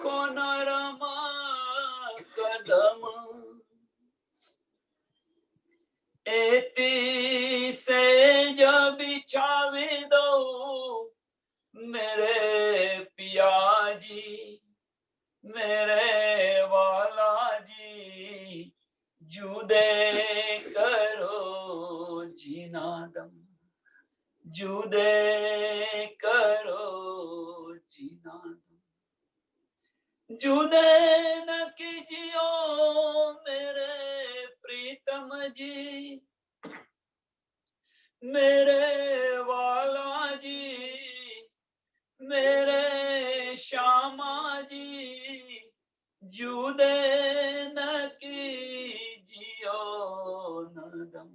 કોન રમા કદમ एती से जब बिछावे दो मेरे पिया जी मेरे वाला जी जुदे करो जीना दम जुदे करो जीना दम जुदे न कीजियो मेरे प्रीतम जी मेरे वाला जी मेरे श्यामा जी जुदे न कीजियो न दम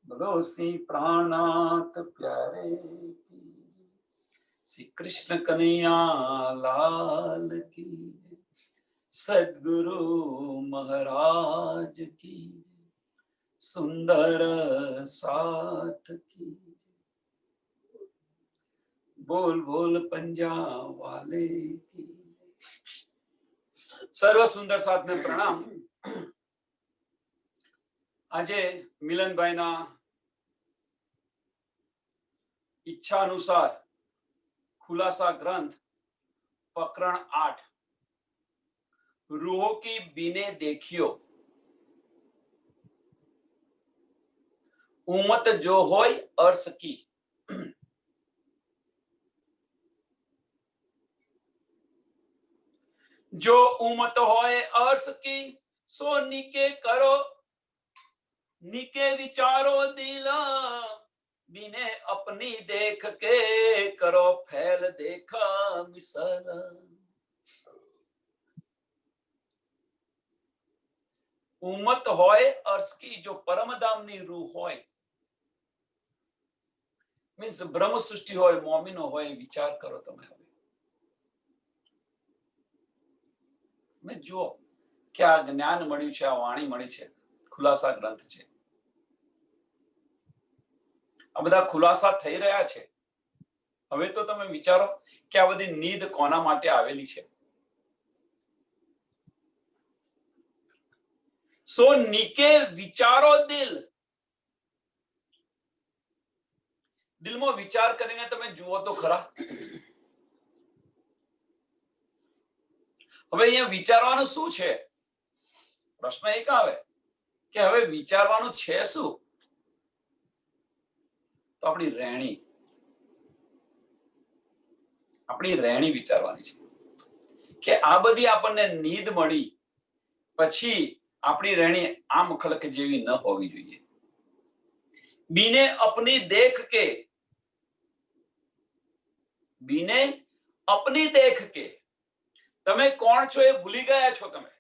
बोलो सी प्राणनाथ प्यारे की श्री कृष्ण कन्हैया लाल की सद्गुरु महाराज की सुंदर साथ की बोल बोल पंजा वाले की सर्व सुंदर साथ ने प्रणाम। આજે મિલનભાઈના ઈચ્છા અનુસાર ખુલાસા ગ્રંથ પ્રકરણ 8 रूहों की बीने देखियो उमत जो होय अर्श की जो उमत होय अर्श की सो निके करो निके विचारो दिला बिने अपनी देख के करो फैल देखा मिसल उमत होय अर्श की जो परमधामनी रूह होय मीन्स ब्रह्म सृष्टि होय मोमिनो होय विचार करो तमे હવે મે જુઓ કે આ જ્ઞાન મળ્યું છે આ વાણી મળી છે ખુલાસા ગ્રંથ છે આ બધા ખુલાસા થઈ રહ્યા છે હવે તો તમે વિચારો કે આ બધી નીંદ કોના માટે આવેલી છે સો નીકે વિચારો દિલમાં વિચાર કરીને તમે જુઓ તો ખરા હવે અહીંયા વિચારવાનું શું છે પ્રશ્ન એક આવે કે હવે વિચારવાનું છે શું તો આપણી રહેણી વિચારવાની છે કે આ બધી આપણને નીંદ મળી પછી આપણી રહેણી આમ ખલક જેવી ન હોવી જોઈએ બીને अपनी देख के બીને अपनी देख के તમે કોણ છો એ ભૂલી ગયા છો તમે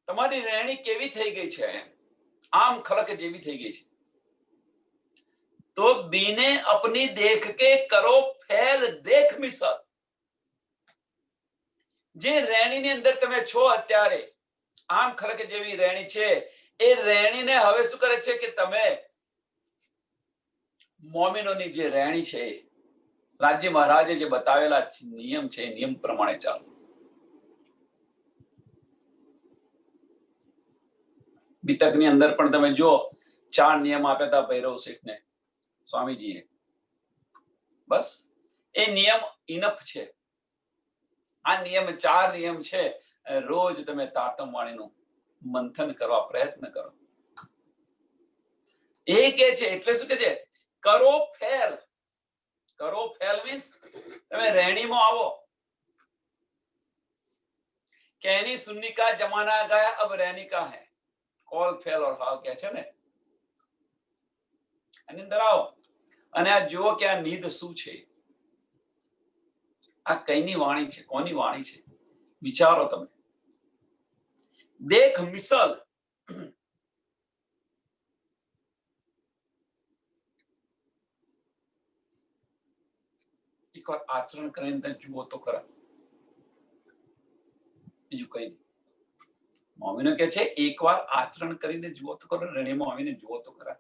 તમારી રહેણી કેવી થઈ ગઈ છે આમ ખલક જેવી થઈ ગઈ છે તો બીને अपनी देख के करो फैल देख मिसल જે રહેણીની અંદર તમે છો અત્યારે આમ ખલક જેવી રહેણી છે એ રહેણીને હવે શું કરે છે કે તમે મોમિનોની જે રહેણી છે રાજ્ય મહારાજે જે બતાવેલા નિયમ છે નિયમ પ્રમાણે ચાલો બીતકની અંદર પણ તમે જો 4 નિયમ આપ્યા હતા ભૈરવ શેઠને સ્વામીજીએ બસ એ નિયમ ઇનફ છે આ નિયમ 4 નિયમ છે રોજ તમે તાટમ વાણીનું મંથન કરવા પ્રયત્ન કરો એ કે છે એટલે શું કે છે કરો ફેલ મીન્સ તમે રહેણીમાં આવો कहनी सुननी का जमाना गया अब रहनी का है कॉल फेल और हाव क्या છે ને આની અંદર આવો અને આ જુઓ કે આ નીંદ શું છે આ કઈની વાણી છે કોની વાણી છે વિચારો તમે દેખ મિसल એકવાર આચરણ કરીને જુઓ તો ખરા બીજું કઈ નહીં મોમિનો કે છે એકવાર આચરણ કરીને જુઓ તો ખરા રહેણીમાં આવીને જુઓ તો ખરા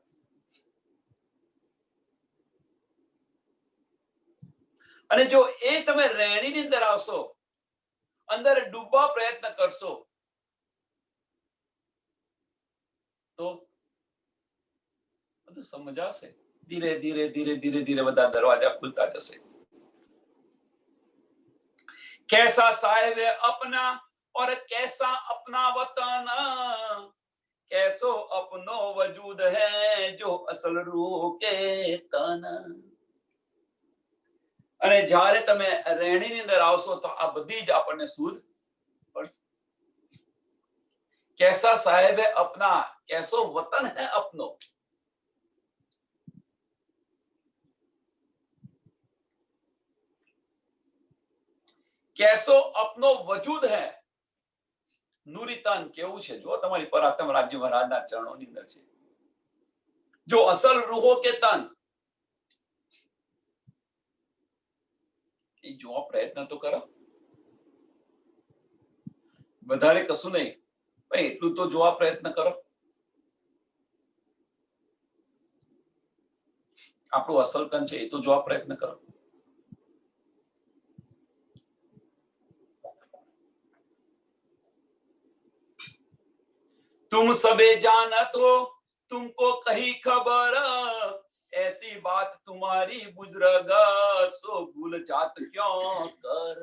અને જો એ તમે રહેણીની અંદર આવશો, અંદર ડૂબવા પ્રયત્ન કરશો, તો બધું સમજાશે. ધીરે ધીરે ધીરે ધીરે ધીરે બધા દરવાજા ખુલતા જશે. कैसा साहिब है अपना और कैसा अपना वतन, कैसो अपनो वजूद है जो असल रूह के तन. અને જ્યારે તમે રહેણીની અંદર આવશો તો આ બધી જ આપણને સૂઝ પડશે. कैसा साहिब है अपना, कैसो वतन है अपनो. कैसो अपनो वजूद है. નૂરી તન કેવું છે જો તમારી પરાક્રમ રાજ્ય મહારાજના ચરણોની અંદર છે. જો અસલ રૂહો કે તન, એ જોવા પ્રયત્ન તો કરો. વધારે કશું નહીં, પણ એટલું તો જોવા પ્રયત્ન કરો. આપણું અસલ તન છે એ તો જોવા પ્રયત્ન કરો. तुम सबे जानत हो तुमको कही खबर, ऐसी बात तुम्हारी बुजुर्ग सो भूल जात क्यों कर.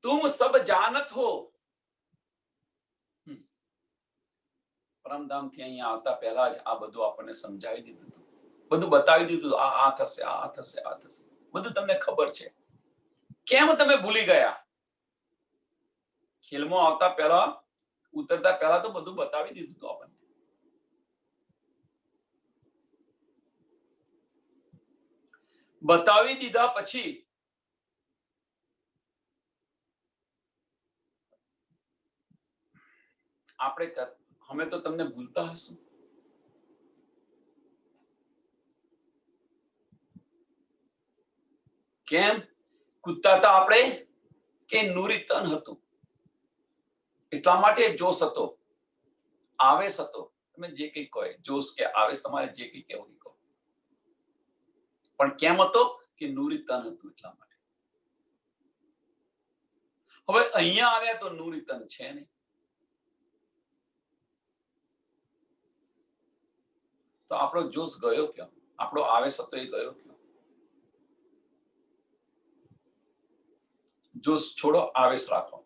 तुम सब जानत हो. પરમધામ થી અહીંયા આવતા પહેલા જ આ બધું આપણને સમજાવી દીધું હતું, બધું બતાવી દીધું. આ થશે, આ થશે, આ થશે, બધું તમને ખબર છે. કેમ તમે ભૂલી ગયા? ખેલમાં આવતા પહેલા, ઉતરતા પહેલા તો બધું બતાવી દીધું હતું આપણને. બતાવી દીધા પછી આપણે અમે તો તમને ભૂલતા હશું. કેમ કૂદતા આપણે કે નૂરી તન હતું, એટલા માટે જોશ હતો, આવેશ હતો. તમે જે કંઈ કહો, જોશ કે આવેશ, તમારે જે કંઈ કહેવું કહો, પણ કેમ હતો કે નૂરી તન હતું એટલા માટે. હવે અહીંયા આવ્યા તો નૂરી તન છે નહીં, તો આપણો જોશ ગયો ક્યાં? આપણો આવેશ હતો એ ગયો ક્યાં? જોશ છોડો, આવેશ રાખો.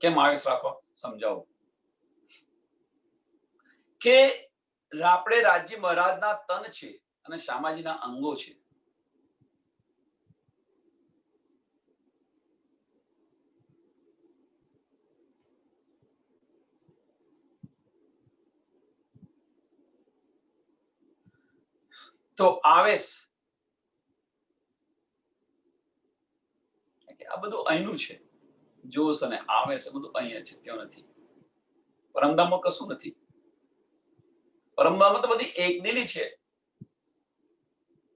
કેમ આવેશ રાખો? સમજાવો. કે આપણે રાજ્ય મહારાજના તન છે અને શામાજીના અંગો છે. તો આવેશ, આ બધું અહીંનું છે. જોશ અને આવેશ બધું અહીંયા છે, ત્યાં નથી. પરમધામમાં કશું નથી. પરમધામમાં તો બધી એક દિલી છે.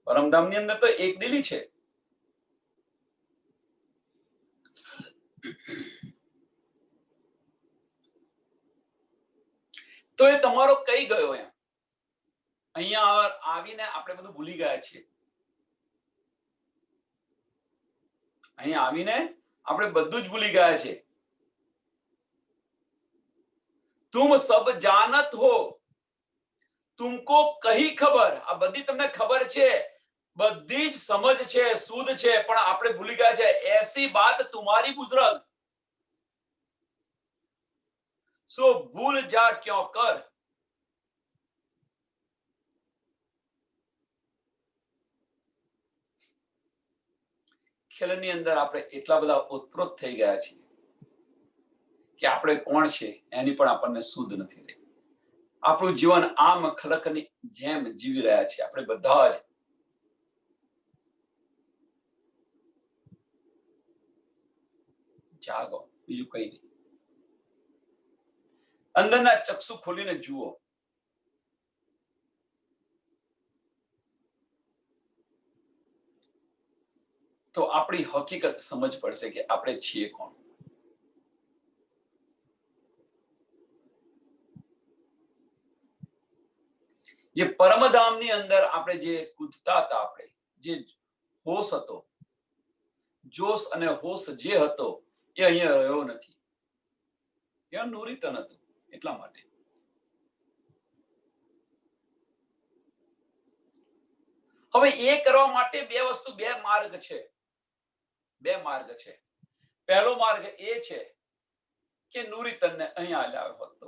પરમધામની અંદર તો એક દિલી છે. તો એ તમારો કઈ ગયો એમ? અહીંયા આવીને આપણે બધું ભૂલી ગયા છીએ. અહીંયા આવીને આપણે બધું જ ભૂલી ગયા છે. तुम सब जानत हो तुमको कही खबर. આ બધી તમને ખબર છે, બધી જ સમજ છે, સુધ છે, પણ આપણે ભૂલી ગયા છે. ऐसी बात तुम्हारी बुजुर्ग सो भूल जा क्यों कर. ખેલની અંદર આપણે એટલા બધા ઓતપ્રોત થઈ ગયા છીએ કે આપણે કોણ છે એની પણ આપણને સુધ નથી રહી. આપણું જીવન આમ ખલકની જેમ જીવી રહ્યા છીએ આપણે બધા જ. જાગો, બીજું કઈ નહીં. અંદરના ચક્ષુ ખોલીને જુઓ. તો આપણી હકીકત સમજ પડશે કે આપણે છીએ કોણ. જે પરમધામની અંદર આપણે જે કૂદતા હતા, આપણે જે હોશ હતો, જોશ અને હોશ જે હતો એ અહીંયા રહ્યો નથી. ત્યાં નૂરીતન હતું. એટલા માટે હવે એ કરવા માટે બે વસ્તુ, બે માર્ગ છે. બે માર્ગ છે. પહેલો માર્ગ એ છે કે નૂરીતનને અહીંયા લાવ્યો હતો.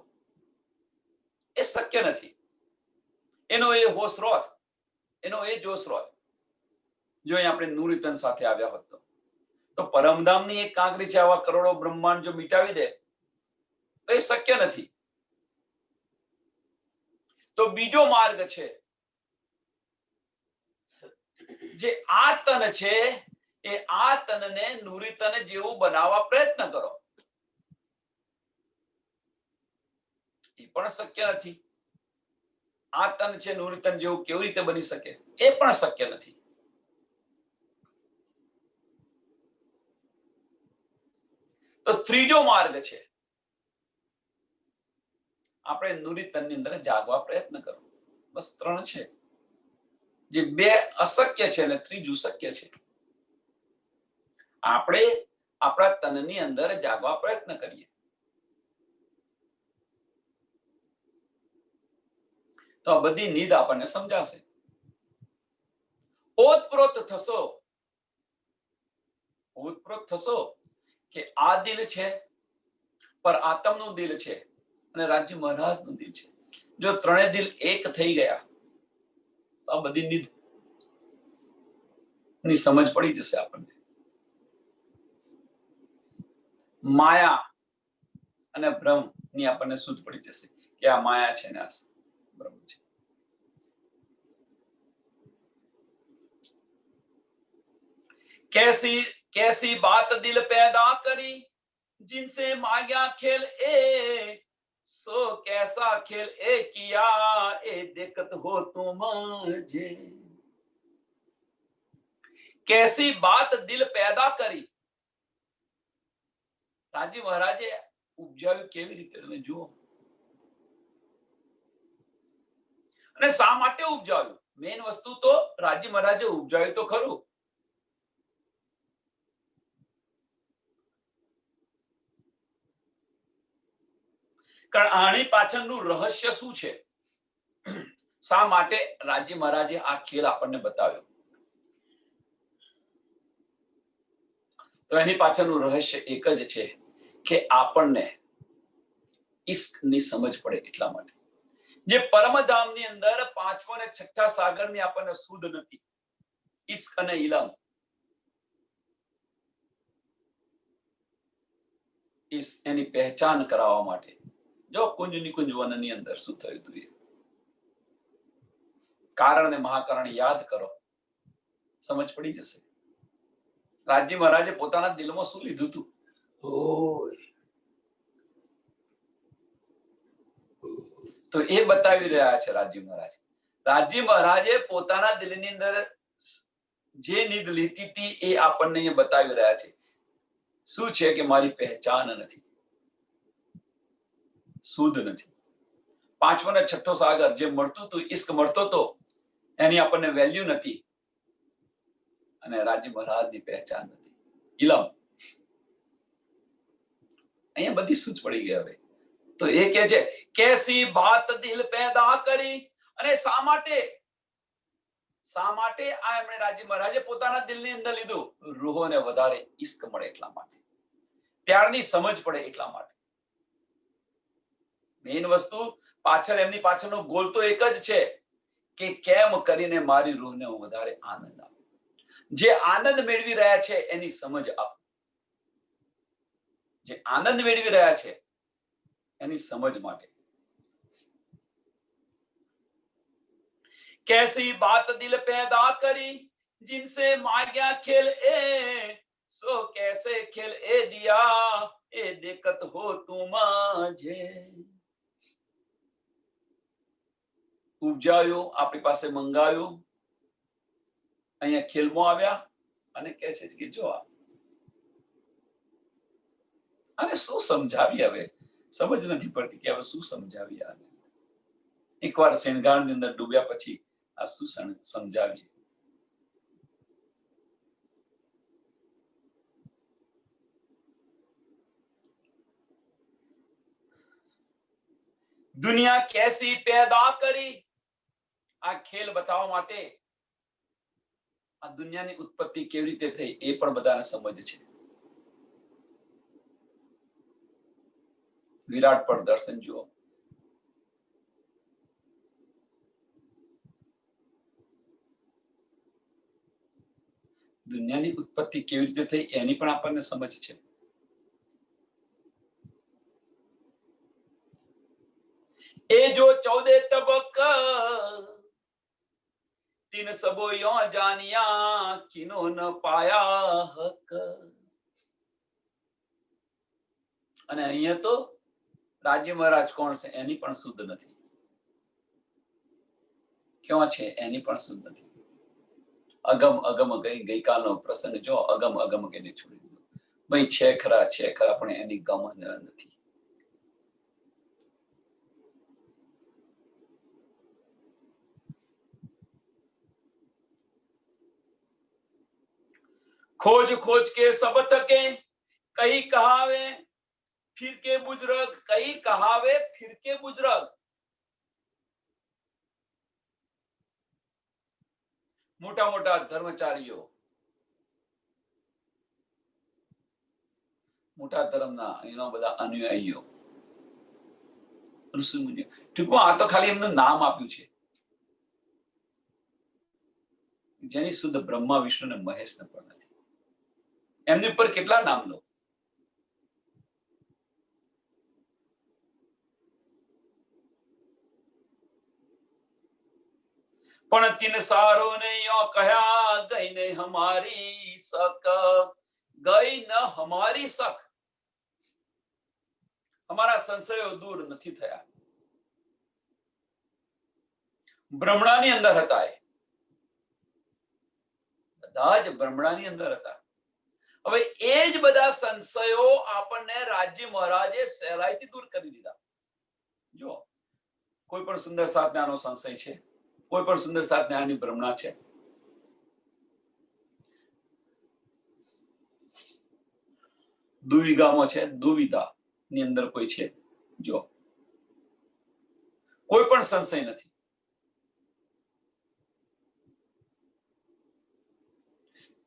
એ શક્ય નથી. એનો એ હોશ રોત, એનો એ જોશ રોત જો અહીંયા આપણે નૂરીતન સાથે આવ્યા હોત તો પરમધામની એક કાંકરી છે, આવા કરોડો બ્રહ્માંડ જો મિટાવી દે તો એ શક્ય નથી. તો બીજો માર્ગ છે, જે આ તન છે એ આ તનને નૂરીતન જેવું બનાવવા પ્રયત્ન કરો. એ પણ શક્ય નથી. આ તન છે નૂરીતન જેવું કેવી રીતે બની શકે? એ પણ શક્ય નથી. તો ત્રીજો માર્ગ છે, આપણે નૂરીતનની અંદર જાગવા પ્રયત્ન કરો. બસ 3 છે, જે 2 અશક્ય છે અને ત્રીજું શક્ય છે. આપણે આપણા તનની અંદર જાગવા પ્રયત્ન કરીએ તો આ બધી નીદ આપણને સમજાશે. ઓતપ્રોત થશો કે આ દિલ છે, પર આત્મનું દિલ છે અને રાજ્ય મહારાજનું દિલ છે. જો 3 દિલ એક થઈ ગયા તો આ બધી નીદ ની સમજ પડી જશે આપણને. માયા અને ભ્રમ ની આપણને સૂઝ પડી જશે કે આ માયા છે ને આ ભ્રમ છે. कैसी बात दिल पैदा करी जिनसे मांगा खेल ए सो कैसा खेल ए किया ए देखत हो तुम मुझे. कैसी बात दिल पैदा કરી, રાજી મહારાજે ઉપજાવ્યું કેવી રીતે તમે જુઓ. અને શા માટે ઉપજાવ્યું? મેઇન વસ્તુ તો રાજી મહારાજે ઉપજાવ્યું તો ખરું, કારણ આની પાછળનું રહસ્ય શું છે? શા માટે રાજી મહારાજે આ ખેલ આપણને બતાવ્યો? તો એની પાછળનું રહસ્ય એક જ છે કે આપણને ઈશ્કની સમજ પડે એટલા માટે. જે પરમધામની અંદર 5મો અને 6થા સાગરની આપણને સુધ નથી, ઈશ્ક અને ઇલમ. એની પહેચાન કરાવવા માટે જો કુંજ નિકુંજ વનની અંદર શું થયું હતું, એ કારણ અને મહાકારણ યાદ કરો, સમજ પડી જશે. રાજી મહારાજે પોતાના દિલમાં શું લીધું હતું? તો એ બતાવી રહ્યા છે રાજી મહારાજ. રાજી મહારાજે પોતાના દિલની અંદર જે નીદ લીધી હતી એ આપણને અહીંયા બતાવી રહ્યા છે. શું છે કે મારી પહેચાન નથી, શુદ્ધ નથી. 5મો અને 6થો સાગર જે મળતું હતું, ઈશ્ક મળતો હતો, એની આપણને વેલ્યુ નથી. અને રાજી મહારાજની પહેચાન નથી, ઇલમ. અહીંયા બધી સૂચ પડી ગઈ. હવે તો એ કે છે કેસી બાત દિલ પેદા કરી. અને શા માટે આ એમણે રાજી મહારાજે પોતાના દિલની અંદર લીધું? રૂહોને વધારે ઈશ્ક મળે એટલા માટે, પ્યારની સમજ પડે એટલા માટે. મેઇન વસ્તુ પાછળ, એમની પાછળનો ગોલ તો એક જ છે કે કેમ કરીને મારી રૂહને હું વધારે આનંદ આપું. જે આનંદ મેળવી રહ્યા છે એની સમજ આપો. જે આનંદ મેળવી રહ્યા છે એની સમજ માટે. कैसी बात दिल पैदा करी जिनसे मांगा खेल ए सो कैसे खेल ए दिया ए देखत हो तुम मुझे. ઉપજાયો, આપણી પાસે મંગાયો, અહીંયા ખેલમાં આવ્યા અને કહે છે કે જો આને શું સમજાવી? હવે સમજ નથી પડતી કે હવે શું સમજાવી આને. એકવાર શેણગાળની અંદર ડૂબ્યા પછી આ શું સમજાવીએ? દુનિયા કેસી પેદા કરી, આ ખેલ બતાવવા માટે આ દુનિયાની ઉત્પત્તિ કેવી રીતે થઈ એ પણ બધાને સમજ છે. વિરાટ પર દર્શન જુઓ. દુનિયાની ઉત્પત્તિ કેવી રીતે થઈ એની પણ આપણને સમજ છે. એ જો 14 તબક तीन सबो यो जानिया किनो न पाया हक. અને અહીંયા તો રાજ્ય મહારાજ કોણ છે એની પણ શુદ્ધ નથી. ક્યાં છે એની પણ શુદ્ધ નથી. અગમ અગમ ગઈકાલનો પ્રસંગ જો અગમ અગમ કેને છોડી દીધો. ભાઈ છે ખરા પણ એની ગમ નથી. खोज खोज के सब थके कई कहावे फिर के बुजुर्ग, कई कहावे फिर के बुजुर्ग. मोटा मोटा धर्मचारीઓ, મોટા ધર્મના એનો બધા અનુયાયીઓ, ઋષિમુનિઓ, ટૂંકમાં આ તો ખાલી એમનું નામ આપ્યું છે. જેની શુદ્ધ બ્રહ્મા વિષ્ણુ ને મહેશ ને પણ નથી. એમની ઉપર કેટલા નામ લો. પણ તીન સારો ને યો કહ્યા ગઈ ને હમારી સક, ગઈ ન હમારી સક. અમારા સંશયો દૂર નથી થયા. બ્રહ્મણાની અંદર હતા એ બધા જ બ્રહ્મણાની અંદર હતા. હવે એ જ બધા સંશયો આપણને રાજ્ય મહારાજે સહેલાઈથી દૂર કરી દીધા. જો કોઈ પણ સુંદર સાત જ્ઞાનો સંશય છે, કોઈ પણ સુંદર સાત જ્ઞાનની બ્રહ્મણા છે. દુવિધામાં છે, દુવિધા ની અંદર કોઈ છે, જો કોઈ પણ સંશય નથી.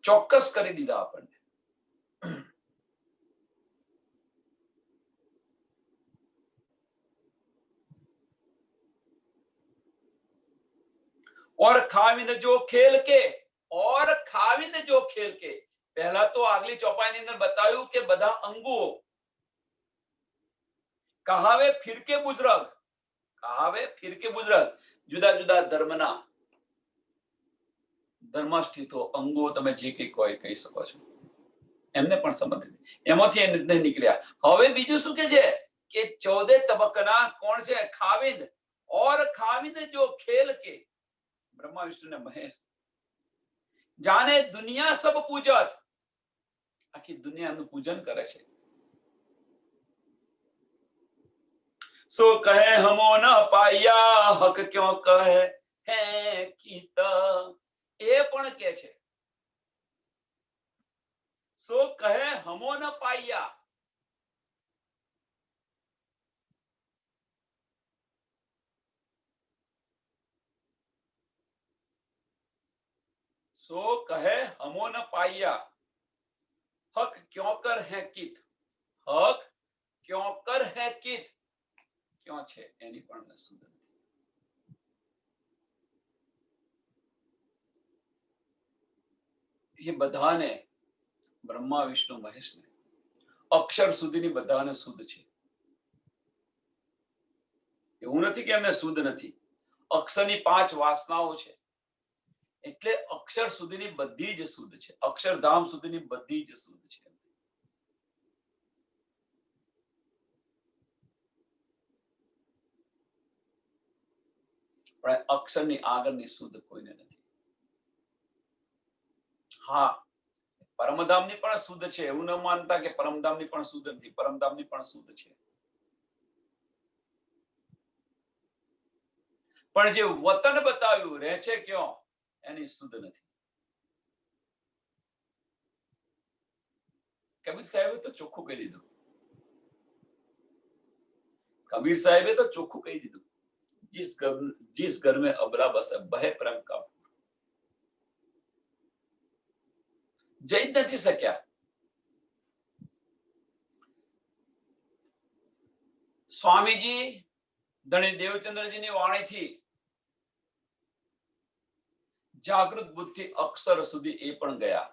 ચોક્કસ કરી દીધા આપણને. और खाविंद जो खेल के, और खाविंद जो खेल के, પહેલા તો આગલી ચોપાઈની અંદર બતાવ્યું કે બધા અંગો કહાવે ફિર કે બુજરગ, કહાવે ફિર કે બુજરગ, જુદા જુદા ધર્મના ધર્માષ્ઠિતો અંગો તમે જે કઈ કોઈ કહી શકો છો. એમને પણ સમજ એમાંથી એ નિર્ણય નીકળ્યા. હવે બીજું શું કે છે કે 14 તબક્કાના કોણ છે? ખાવિંદ. और खाविंद जो खेल के, ब्रह्मा विष्णु ने महेश, जाने दुनिया सब पूजत, आखी दुनिया નું પૂજન કરે છે. सो कहे हमो न पाया हक क्यों कहे है कीत, એ પણ કે છે. सो कहे हमो न पाया, सो कहे हमो न पाया हक क्यों कर है कित, हक क्यों कर है कित, क्यों છે એની પણ શુદ્ધ નથી. એ બધાને બ્રહ્મા વિષ્ણુ મહેશને અક્ષર સુધીની બધાને શુદ્ધ છે. એવું નથી કે એમને શુદ્ધ નથી. અક્ષરની 5 વાસનાઓ છે એટલે અક્ષર સુધીની બધી જ શુદ્ધ છે. અક્ષરધામ સુધીની બધી જ શુદ્ધ છે. પણ અક્ષરની આગળની શુદ્ધ કોઈને નથી. હા, પરમધામની પણ શુદ્ધ છે. એવું ન માનતા કે પરમધામની પણ શુદ્ધ નથી. પરમધામની પણ શુદ્ધ છે. પણ જે વતન બતાવ્યું રહે છે ક્યાં એની શુદ્ધ નથી. કબીર સાહેબે તો ચોખ્ખું કહી દીધું. कबीर साहेबे तो ચોખ્ખું કહી દીધું, जिस घर में अबला बसे बहे प्रेम का. જઈ જ નથી શક્યા. સ્વામીજી ધણી દેવચંદ્રજીની વાણીથી જાગૃત બુદ્ધિ અક્ષર સુધી એ પણ ગયા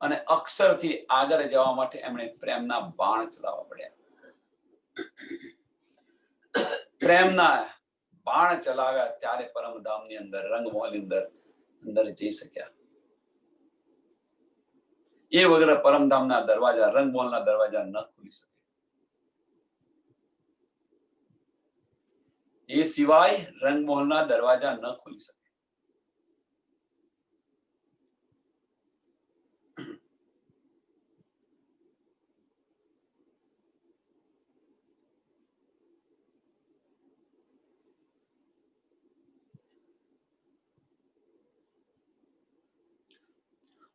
અને અક્ષરથી આગળ જવા માટે એમણે પ્રેમના બાણ ચલાવવા પડ્યા. પ્રેમના બાણ ચલાવ્યા ત્યારે પરમધામની અંદર રંગમહોલની અંદર જઈ શક્યા. એ વગર પરમધામના દરવાજા રંગમહોલના દરવાજા ન ખુલી શકે. એ સિવાય રંગમહોલના દરવાજા ન ખુલી શકે.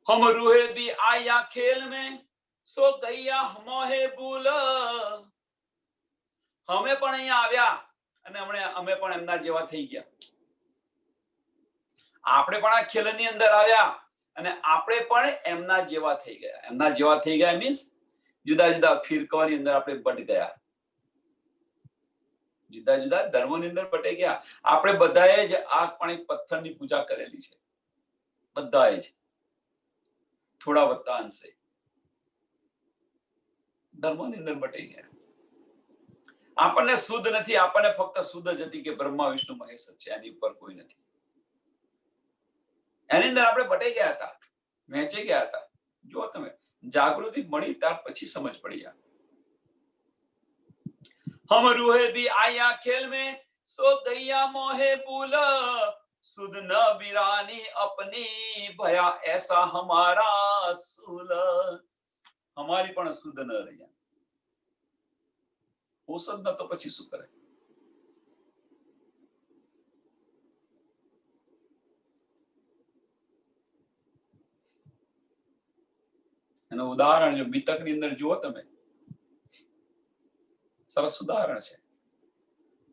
हम रूहे भी आया खेल में सो गैया मोहे भूल. અમે પણ અહીંયા આવ્યા અને અમે પણ એમના જેવા થઈ ગયા. આપણે પણ આ ખેલની અંદર આવ્યા અને આપણે પણ એમના જેવા થઈ ગયા. એમના જેવા થઈ ગયા મીન્સ જુદા જુદા ફિરકાઓની અંદર આપણે બટ ગયા, જુદા જુદા ધર્મોની અંદર બટાઈ ગયા. આપણે બધાએ જ આગ પાણી પથ્થરની પૂજા કરેલી છે, બધાએ જ થોડા વત્તા અંશે ધર્મોની અંદર બટાઈ ગયા. આપણને શુદ્ધ નથી, આપણને ફક્ત શુદ્ધ જ હતી કે બ્રહ્મા વિષ્ણુ મહેશ છે, એની ઉપર કોઈ નથી. એની અંદર આપણે બટાઈ ગયા હતા, વહેંચી ગયા હતા. જો તમે જાગૃતિ મળી ત્યાર પછી સમજ પડી. હમ રૂહે ભી આયા ખેલ में सो गैया मोहे भूल. सुध न बिरानी अपनी भया ऐसा हमारा सूल. हमारी पण सुध न રહ્યા. ઓસદ ન તો પછી શું કરે? એનું ઉદાહરણ જો બીતકની અંદર જુઓ તમે, સરસ ઉદાહરણ છે.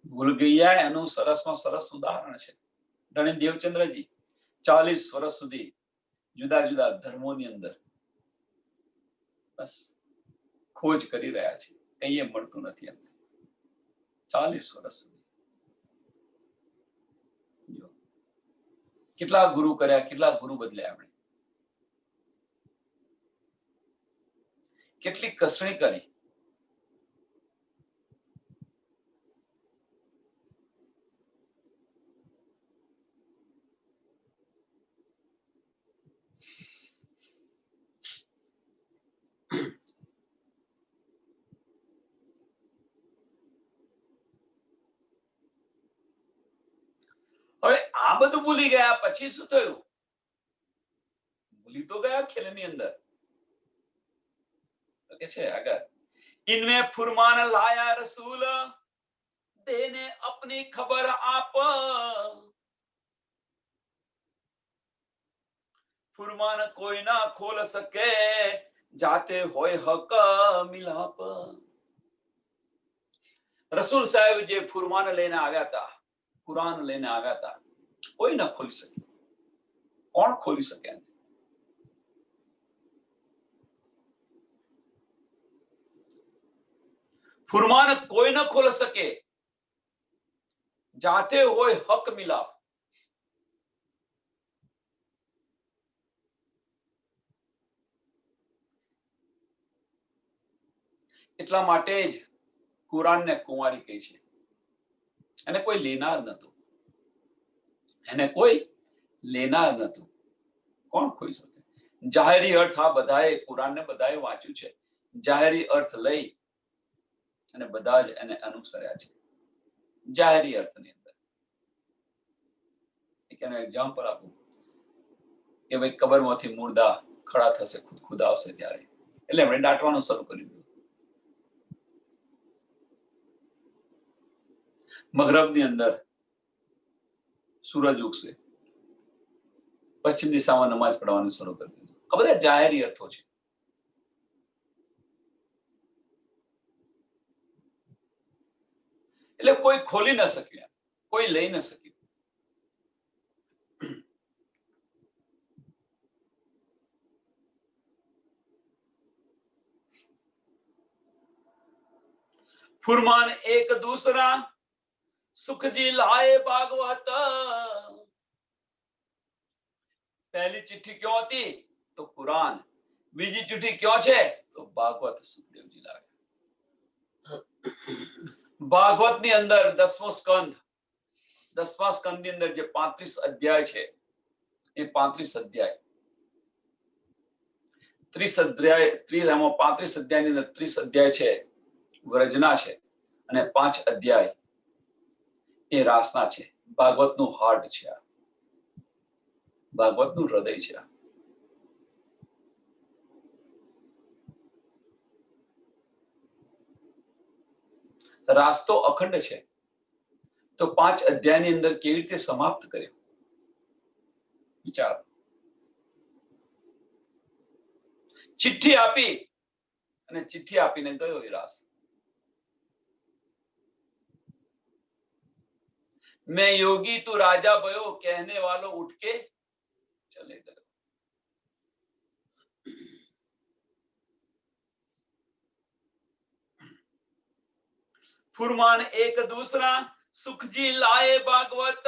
ભૂલ ગૈયા એનું સરસમાં સરસ ઉદાહરણ છે. ધણી દેવચંદ્રજી 40 વર્ષ સુધી જુદા જુદા ધર્મોની અંદર બસ ખોજ કરી રહ્યા છે, કઈએ મળતું નથી એમને. 40 વર્ષ સુધી કેટલા ગુરુ કર્યા, કેટલા ગુરુ બદલ્યા એમણે, કેટલી કસણી કરી. હવે આ બધું ભૂલી ગયા પછી શું થયું? ભૂલી તો ગયા ખેલની અંદર. કે છે આગળ, इनमें फुरमान लाया रसूल देने अपनी खबर आप. फुरमान कोई ना खोल सके जाते होए हक मिलाप. रसूल साहेब जे फुरमान लेने આવ્યા હતા, कुरान लेने આવ્યા હતા, કોઈ ના ખોલી શકે. કોણ ખોલી શકે? फुरमान कोई न खोल सके जाते होए हक मिला. એટલા માટે જ કુરાનને કુંવારી કહી છે. એને કોઈ લેનાર નતું, એને કોઈ લેનાર નતું. કોણ ખોઈ શકે? જાહેરી અર્થ આ બધાએ કુરાનને બધાએ વાંચ્યું છે. જાહેરી અર્થ લઈ અને બધા જ એને અનુસર્યા છે. જાહેરી અર્થની અંદર એક એનું એક્ઝામ્પલ આપું કે ભાઈ કબરમાંથી મુર્દા ખડા થશે, ખુદ આવશે ત્યારે, એટલે એમણે દાટવાનું શરૂ કરી દીધું. મગરબની અંદર સૂરજ ઉગશે, પશ્ચિમ દિશામાં નમાજ પઢવાનું શરૂ કરી દીધું. આ બધા જાહેરી અર્થો છે. એટલે કોઈ ખોલી ન શક્યું, કોઈ લઈ ન શક્યું. फुरमान एक दूसरा सुख जी लाए भागवत. पहली चिट्ठी क्यों હતી? તો કુરાન. બીજી ચિઠ્ઠી ક્यों છે? તો ભાગવત સુખદેવજી લાવે. ભાગવત ની અંદર 10મો સ્કંદ, 10મા સ્કંદ ની અંદર જે 35 અધ્યાય છે, એ 35 અધ્યાય 30 અધ્યાય 35 અધ્યાયની અંદર 30 અધ્યાય છે વ્રજના છે અને 5 અધ્યાય એ રાસના છે. ભાગવતનું હાર્ટ છે, આ ભાગવતનું હૃદય છે. રાસ તો અખંડ છે, તો 5 અધ્યાયની અંદર કેવી રીતે સમાપ્ત કર્યો? વિચાર. ચિઠ્ઠી આપી અને ચિઠ્ઠી આપીને ગયો એ રાસ. मैं योगी तू राजा भयो कहने वालो उठ के चले गए. फुरमान एक दूसरा सुख जी लाए भागवत.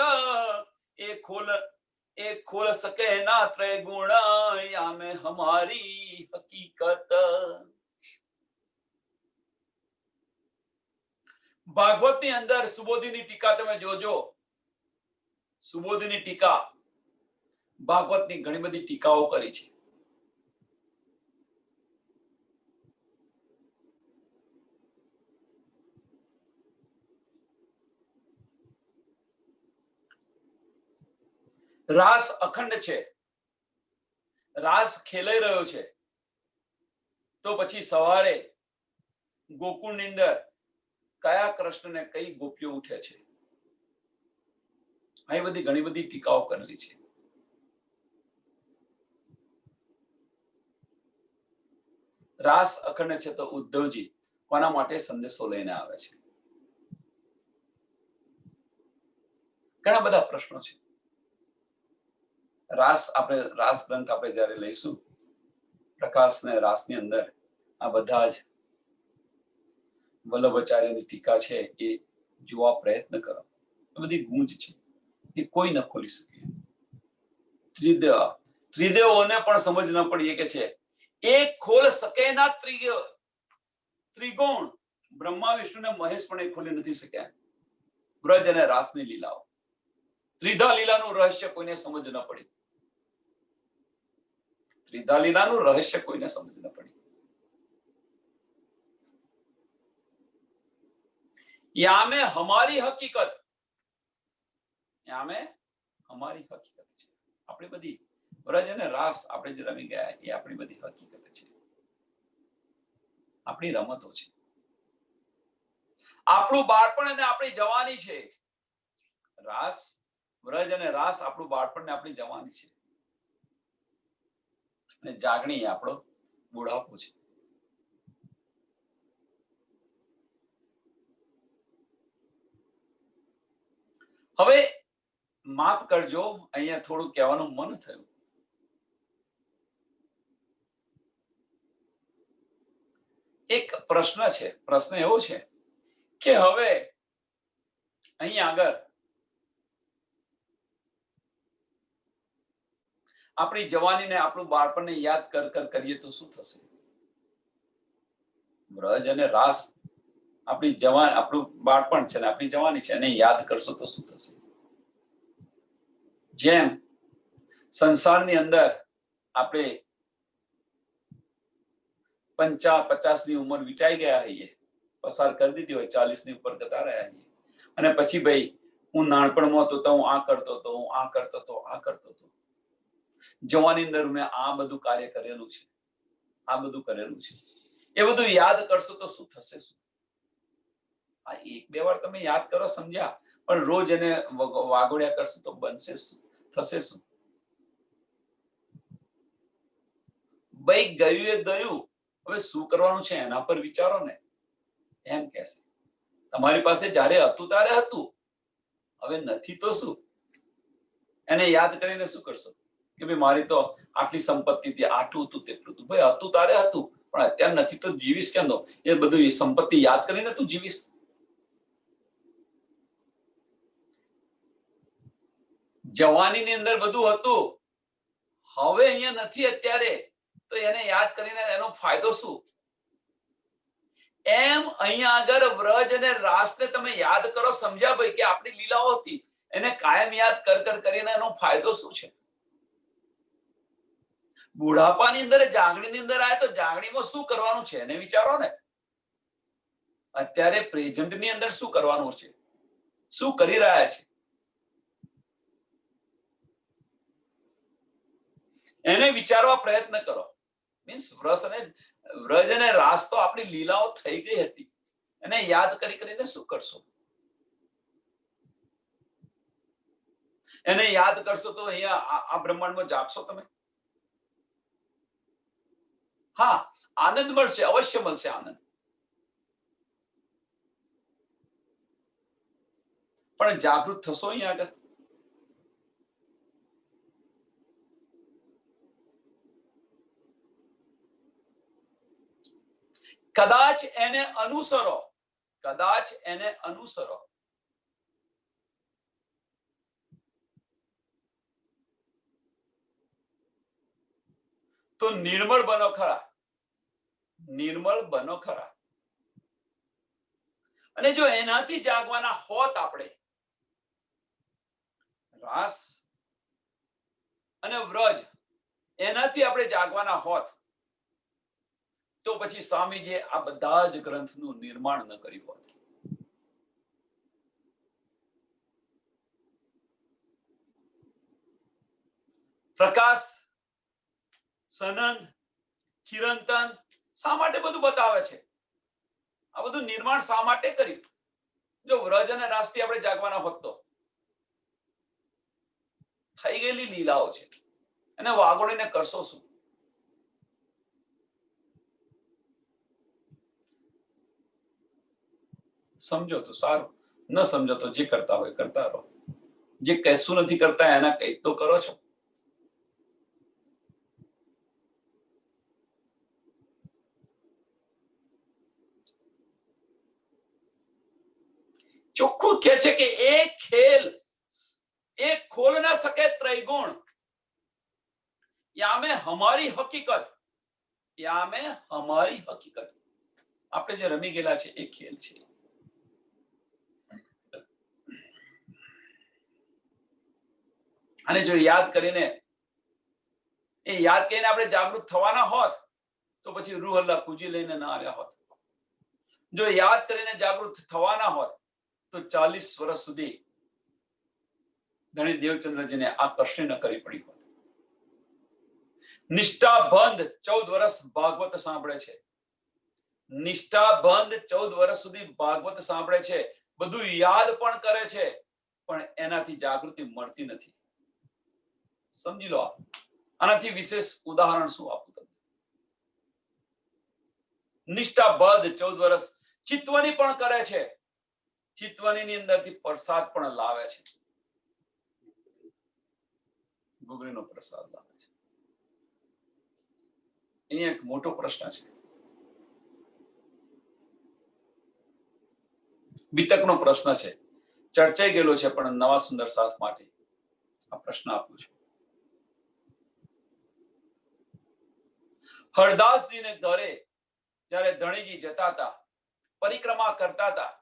एक खोल सके ना त्रय गुण या में हमारी हकीकत. ભાગવત ની અંદર સુબોધીની ટીકા તમે જોજો. સુબોધીની ટીકા, ભાગવતની ઘણી બધી ટીકાઓ કરી છે. રાસ અખંડ છે, રાસ ખેલાઈ રહ્યો છે, તો પછી સવારે ગોકુળની અંદર કયા કૃષ્ણને કઈ ગોપીઓ ઉઠે છે? આ બધી ઘણી બધી ટીકાઓ કરેલી છે. રાસ અખંડ છે તો ઉદ્ધવજી કોના માટે સંદેશો લઈને આવે છે? ઘણા બધા પ્રશ્નો છે. રાસ ગ્રંથ આપણે જયારે લઈશું, પ્રકાશ ને રાસ ની અંદર આ બધા જ વલ્લભાચાર્યની ટીકા છે એ જોવા પ્રયત્ન કરો. બધી ગૂંજ છે, એ કોઈ ન ખોલી શકે. ત્રિદેવોને પણ સમજ ન પડી કે છે એક ખોલ શકે ના ત્રિગુણ. બ્રહ્મા વિષ્ણુ ને મહેશ પણ એ ખોલી નથી શક્યા. વ્રજ અને રાસની લીલાઓ, ત્રિધા લીલાનું રહસ્ય કોઈને સમજ ન પડી. ત્રિધા લીલાનું રહસ્ય કોઈને સમજ ન પડી. यहाँ में हमारी हकीकत, यहाँ में हमारी हकीकत છે. આપણી બધી વ્રજ અને રાસ આપણે જે રમી ગયા એ આપણી બધી હકીકત છે, આપણી રમતો છે, આપણું બાળપણ અને આપણી જવાની છે. રાસ, વ્રજ અને રાસ આપણું બાળપણ ને આપણી જવાની છે, અને જાગણી આપણો બુઢાપો છે. હવે માફ કરજો, અહીંયા થોડું કહેવાનું મન થયું. એક પ્રશ્ન છે. પ્રશ્ન એવો છે કે હવે અહીંયા આગળ આપણી જવાનીને આપણું બાળપણને યાદ કરીએ તો શું થશે? વ્રજ અને રાસ આપણી આપણું બાળપણ છે ને આપણી જવાની છે, અને યાદ કરશો તો શું થશે? જેમ સંસારની અંદર આપણે 50 ની ઉંમર વિટાઈ ગયા હોઈએ, પસાર કરી દીધી હોય, 40 ની ઉપર જતા રહ્યા હોઈએ, અને પછી ભાઈ હું નાનપણમાં હતો તો હું આ કરતો હતો, હું આ કરતો હતો, આ કરતો હતો. જવાની અંદર મેં આ બધું કાર્ય કરેલું છે, આ બધું કરેલું છે. એ બધું યાદ કરશો તો શું થશે? શું આ 1-2 વાર તમે યાદ કરો, સમજ્યા, પણ રોજ એને વાગોડ્યા કરશું તો બનશે શું, થશે શું? ભાઈ ગયું એ ગયું, હવે શું કરવાનું છે એના પર વિચારો ને, એમ કહેશે. તમારી પાસે જ્યારે હતું ત્યારે હતું, હવે નથી તો શું? એને યાદ કરીને શું કરશો કે ભાઈ મારી તો આટલી સંપત્તિ હતી, આટલું હતું, તેટલું હતું. ભાઈ હતું તારે હતું, પણ અત્યારે નથી તો જીવીશ કેમ? એ બધું સંપત્તિ યાદ કરીને તું જીવીશ? જવાનીની અંદર બધું હતું, હવે અહીંયા નથી અત્યારે, તો એને યાદ કરીને એનો ફાયદો શું? એમ અહીંયા આગળ વ્રજ અને રાસને તમે યાદ કરો, સમજ્યા ભાઈ કે આપણી લીલાઓ હતી, એને કાયમ યાદ કર કરીને એનો ફાયદો શું છે? બુઢાપાની અંદર જાગણીની અંદર આવે તો જાગણીમાં શું કરવાનું છે એને વિચારો ને. અત્યારે પ્રેઝન્ટની અંદર શું કરવાનું છે, શું કરી રહ્યા છે એને વિચારવા પ્રયત્ન કરો. મીન્સ વ્રજ અને રાસ તો આપણી લીલાઓ થઈ ગઈ હતી, એને યાદ કરીને શું કરશો? એને યાદ કરશો તો અહીંયા આ બ્રહ્માંડમાં જાગશો તમે. હા, આનંદ મળશે, અવશ્ય મળશે આનંદ, પણ જાગૃત થશો અહીંયા આગળ. કદાચ એને અનુસરો, કદાચ એને અનુસરો તો નિર્મળ બનો ખરા, નિર્મળ બનો ખરા. અને જો એનાથી જાગવાના હોત આપણે, રાસ અને વ્રજ એનાથી આપણે જાગવાના હોત, તો પછી સ્વામીજીએ આ બધા જ ગ્રંથનું નિર્માણ ન કર્યું હોત. પ્રકાશ, સનંદ, કિરંતન શા માટે બધું બતાવે છે? આ બધું નિર્માણ શા માટે કર્યું? જો વ્રજ અને રાસથી આપણે જાગવાના હોત તો. થઈ ગયેલી લીલાઓ છે, એને વાગોડીને કરશો શું? સમજો તો સારું, ન સમજો તો જે કરતા હોય કરતા રહો. જે કશું નથી કરતા એના કઈ તો કરો છો. ચોખ્ખું કે છે કે એક ખેલ એક ખોલ ના શકે ત્રિગુણ, યા મેં હમારી હકીકત, યા મેં હમારી હકીકત. આપણે જે રમી ગયેલા છે એ ખેલ છે. અને જો યાદ કરીને આપણે જાગૃત થવાના હોત તો પછી રૂહ અલ્લાહ કુજી લઈને ના આવ્યા હોત. જો યાદ કરીને જાગૃત થવાના હોત તો 40 વર્ષ સુધી ધણી દેવચંદ્રજીને આ કષ્ટ ન કરી પડી હોત. નિષ્ઠાબંધ 14 વર્ષ ભાગવત સાંભળે છે, નિષ્ઠાબંધ 14 વર્ષ સુધી ભાગવત સાંભળે છે, બધું યાદ પણ કરે છે, પણ એનાથી જાગૃતિ મળતી નથી. સમજી લો. આનાથી વિશેષ ઉદાહરણ શું આપું તમને? નિષ્ઠાબદ્ધ 14 વર્ષ ચિત્વની પણ કરે છે, ચિત્વની અંદરથી પ્રસાદ પણ લાવે છે, ગુગળીનો પ્રસાદ લાવે છે. અહીંયા એક મોટો પ્રશ્ન છે, બીતકનો પ્રશ્ન છે, ચર્ચાઈ ગયેલો છે, પણ નવા સુંદર સાથ માટે આ પ્રશ્ન આપું છું. હરદાસજીને ઘરે જ્યારે ધણીજી જતા હતા, પરિક્રમા કરતા હતા,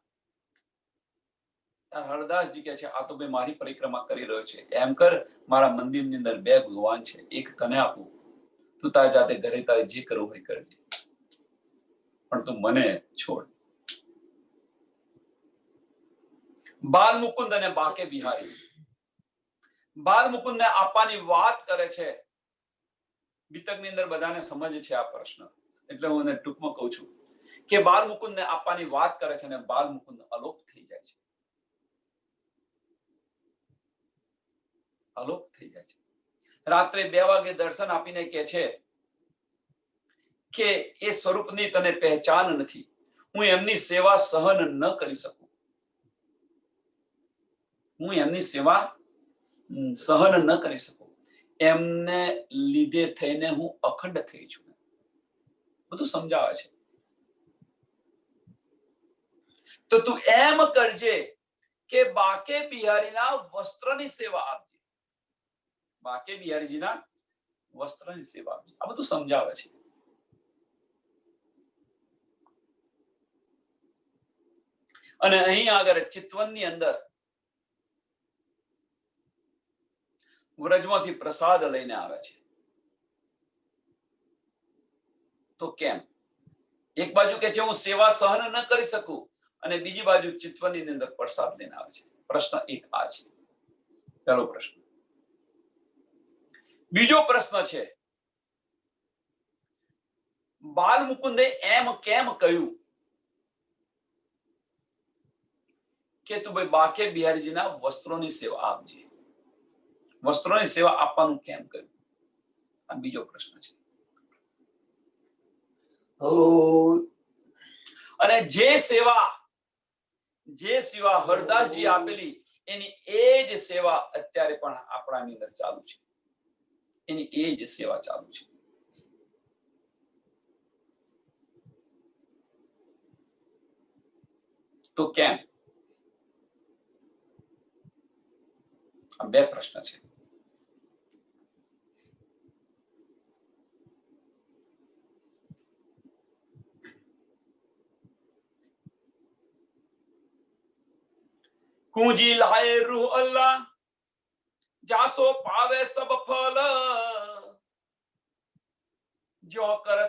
હરદાસજી કહે છે આ તો ભાઈ મારી પરિક્રમા કરી રહ્યો છે, એમ કર મારા મંદિરની અંદર 2 ભગવાન છે, એક તને આપું, તું તારી જાતે ઘરે તારે જે કરવું હોય કરજે, પણ તું મને છોડ. બાલ મુકુંદ અને બાકે બિહારી બાલ મુકુંદને આપવાની વાત કરે છે. બીતકની અંદર બધાને સમજ છે આ પ્રશ્ન, એટલે હું એને ટૂંકમાં કહું છું કે બાલ મુકુંદને આપવાની વાત કરે છે અને બાલ મુકુંદ અલોપ થઈ જાય છે. અલોપ થઈ જાય છે. રાત્રે 2 વાગે દર્શન આપીને કહે છે કે એ સ્વરૂપની તને પહેચાન નથી, હું એમની સેવા સહન ન કરી શકું, હું એમની સેવા સહન ન કરી શકું, એમને લીધે થઈને હું અખંડ થઈ છું. બધું સમજાવે છે. તો તું એમ કરજે કે બાકે બિહારીના વસ્ત્રની સેવા આપજે, બાકે બિહારીજીના વસ્ત્રની સેવા આપજે. આ બધું સમજાવે છે. અને અહીં આગળ ચિતવનની અંદર વ્રજમાંથી પ્રસાદ લઈને આવે છે. તો કેમ? એક બાજુ કે છે હું સેવા સહન ન કરી શકું, અને બીજી બાજુ ચિતવનની અંદર પ્રસાદ લઈને આવે છે. પ્રશ્ન એક આ છે, પહેલો પ્રશ્ન. બીજો પ્રશ્ન છે, બાલ મુકુંદે એમ કેમ કહ્યું કે તું ભાઈ બાકે બિહારીજીના વસ્ત્રોની સેવા આપજે? વસ્ત્રોની સેવા આપવાનું કેમ કહ્યું? આ બીજો પ્રશ્ન છે. અને જે સેવા હરદાસજી આપેલી એની એ જ સેવા અત્યારે પણ આપણાની અંદર ચાલુ છે. એની એ જ સેવા ચાલુ છે. તો કેમ? આ બે પ્રશ્ન છે. કુંજી લાએ રૂહ અલ્લાહ, જાસો પાવે સબ ફલ, જો કર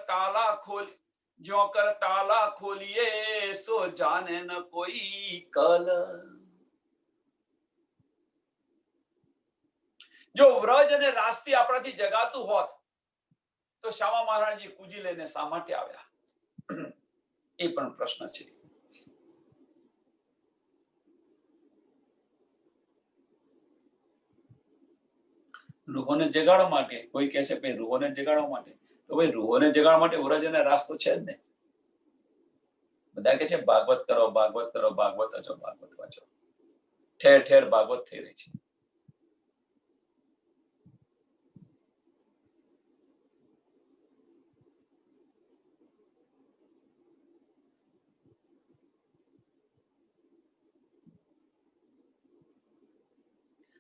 તાલા ખોલીએ સો જાને ન કોઈ કલ. જો વ્રજ અને રાસ્તી આપણાથી જગાતું હોત તો શ્યામા મહારાજજી કુંજી લઈને શા માટે આવ્યા? એ પણ પ્રશ્ન છે. રૂહોને જગાડવા માટે. કોઈ કહેશે ભાઈ રૂહોને જગાડવા માટે, તો ભાઈ રૂહોને જગાડવા માટે વ્રજ અને રાસ્તો છે જ ને. બધા કે છે ભાગવત કરો, ભાગવત કરો, ભાગવત વાંચો, ભાગવત વાંચો. ઠેર ઠેર ભાગવત થઈ રહી છે.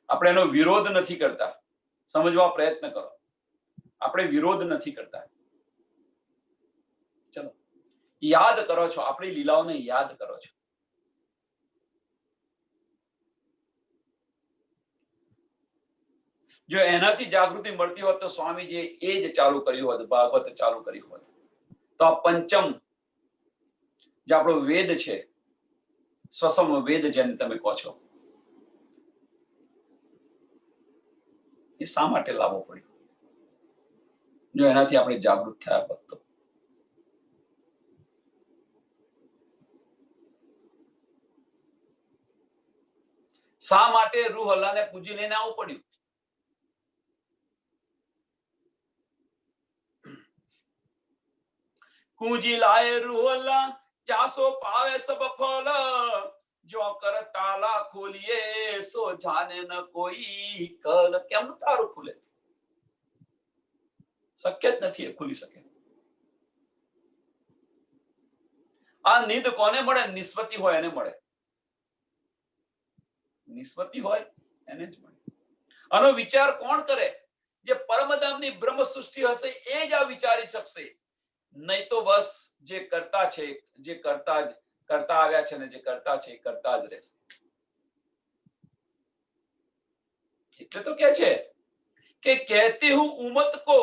આપણે એનો વિરોધ નથી કરતા, સમજવા પ્રયત્ન કરો. આપણે વિરોધ નથી કરતા. ચલો, યાદ કરો છો, આપણી લીલાઓને યાદ કરો છો. જો એનાથી જાગૃતિ મળતી હોત તો સ્વામીજીએ એ જ ચાલુ કર્યું હોત, ભાગવત ચાલુ કર્યું હોત. તો આ પંચમ જે આપણો વેદ છે, સ્વસમ વેદ જેને તમે કહો છો, એ શા માટે લાવવો પડ્યો? જો એનાથી આપણે જાગૃત થયા હોત તો. શા માટે રૂહ અલ્લાહને પૂજી લઈને આવવું પડ્યું? કુંજી લાએ રૂહ અલ્લાહ, જાસો પાવે સબ ફલ, જો કર તાલા ખોલીએ સો જાને ન કોઈ કલ. કેમનું તારું ખુલે? શક્ય જ નથી એ ખુલી શકે. આ નિંદ કોને મળે? નિસ્વતી હોય એને મળે. નિસ્વતી હોય એને જ મળે. આનો વિચાર કોણ કરે? જે પરમધામની બ્રહ્મ સૃષ્ટિ હશે એ જ આ વિચારી શકશે. નહીં તો બસ જે કરતા છે, જે કરતા આવ્યા છે ને જે કરતા છે એ કરતા જ રહેશે. એટલે તો કે છે કે કહેતી હું ઉમત કો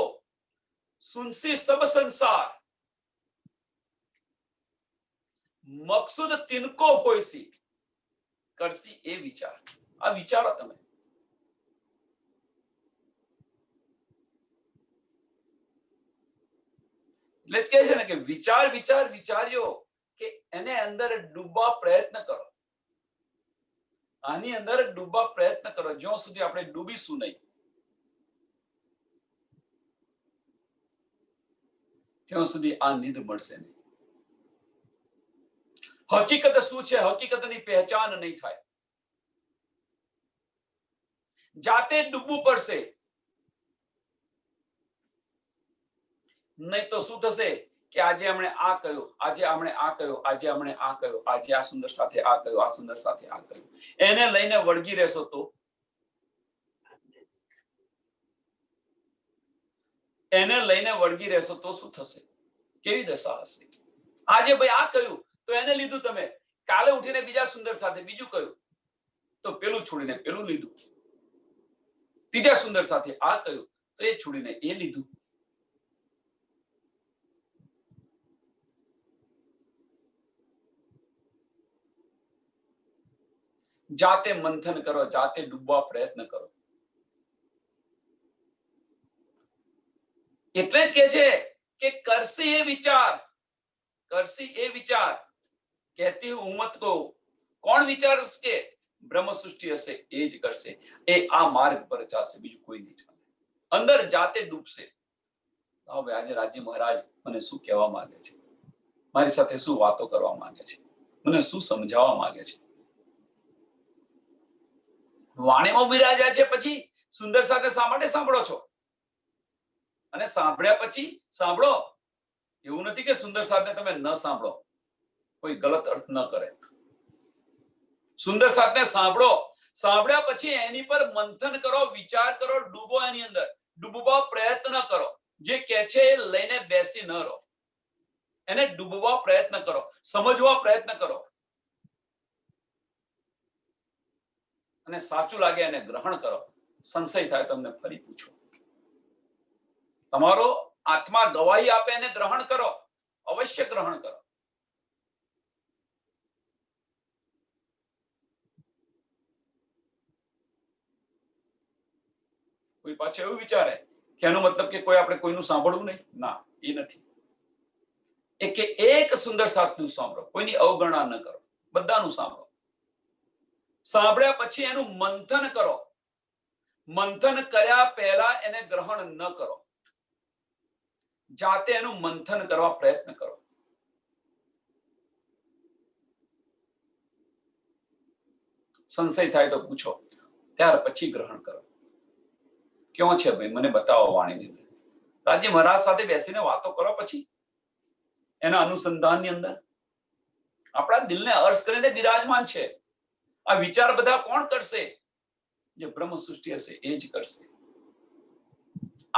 સુનસી સબ સંસાર, મકસૂદ તિનકો હોયસી, કરસી એ વિચાર. આ વિચારો તમે. એટલે જ કહે છે ને કે વિચાર્યો કે એને અંદર ડૂબવા પ્રયત્ન કરો. આની અંદર ડૂબવા પ્રયત્ન કરો જ્યાં સુધી આપણે ડૂબીશું નહીં ત્યાં સુધી આ નિધ મળશે નહીં. હકીકત શું છે? હકીકતની પહેચાન નહીં થાય. જાતે ડૂબવું પડશે, નહીં તો શું થશે કે આજે આપણે આ કહ્યું, આજે આપણે આ કહ્યું, આજે આપણે આ કહ્યું, આજે આ સુંદર સાથે આ કહ્યું, આ સુંદર સાથે આ કહ્યું, એને લઈને વળગી રહેશો તો એને લઈને વળગી રહેશો તો શું થશે? કેવી દશા હશે? આજે ભાઈ આ કહ્યું તો એને લીધું તમે, કાલે ઉઠીને બીજા સુંદર સાથે બીજું કહ્યું તો પેલું છોડીને પેલું લીધું, ત્રીજા સુંદર સાથે આ કહ્યું તો એ છોડીને એ લીધું. જાતે મંથન કરો, જાતે ડૂબવા પ્રયત્ન કરો. એટલે જ કે છે કે કરસી એ વિચાર, કરસી એ વિચાર, કહેતી હું મત કહો. કોણ વિચારશે કે બ્રહ્મ સૃષ્ટિ હશે એ જ કરશે, એ આ માર્ગ પર ચાલશે, બીજું કોઈ નહીં ચાલે. અંદર જાતે ડૂબશે. હવે આજે રાજ્ય મહારાજ મને શું કહેવા માંગે છે, મારી સાથે શું વાતો કરવા માંગે છે, મને શું સમજાવવા માંગે છે. વાણીમાં બિરાજ્યા છે, પછી સુંદર સાથે શા માટે સાંભળો છો? અને સાંભળ્યા પછી સાંભળો. એવું નથી કે સુંદર સાથે તમે ન સાંભળો, કોઈ ગલત અર્થ ન કરે. સુંદર સાથે સાંભળો, સાંભળ્યા પછી એની પર મંથન કરો, વિચાર કરો, ડૂબો એની અંદર, ડૂબવા પ્રયત્ન કરો. જે કહે છે એ લઈને બેસી ન રહો, એને ડૂબવા પ્રયત્ન કરો, સમજવા પ્રયત્ન કરો, અને સાચું લાગે એને ગ્રહણ કરો. સંશય થાય તમને ફરી પૂછો. તમારો આત્મા ગવાહી આપે એને ગ્રહણ કરો, અવશ્ય ગ્રહણ કરો. કોઈ પાછું એવું વિચારે કે એનો મતલબ કે કોઈ આપણે કોઈનું સાંભળવું નહીં. ના, એ નથી. એક સુંદર સાથનું સાંભળો, કોઈની અવગણના ન કરો, બધાનું સાંભળો. સાંભળ્યા પછી એનું મંથન કરો. મંથન કર્યા પહેલા એને ગ્રહણ ન કરો, જાતે એનું મંથન કરવા પ્રયત્ન કરો. સંશય થાય તો પૂછો, ત્યાર પછી ગ્રહણ કરો. ક્યાં છે ભાઈ, મને બતાવો વાણીની અંદર. રાજ્ય મહારાજ સાથે બેસીને વાતો કરો, પછી એના અનુસંધાનની અંદર આપણા દિલને અર્શ કરીને બિરાજમાન છે. આ વિચાર બધા કોણ કરશે? જે બ્રહ્મ સૃષ્ટિ હશે એ જ કરશે.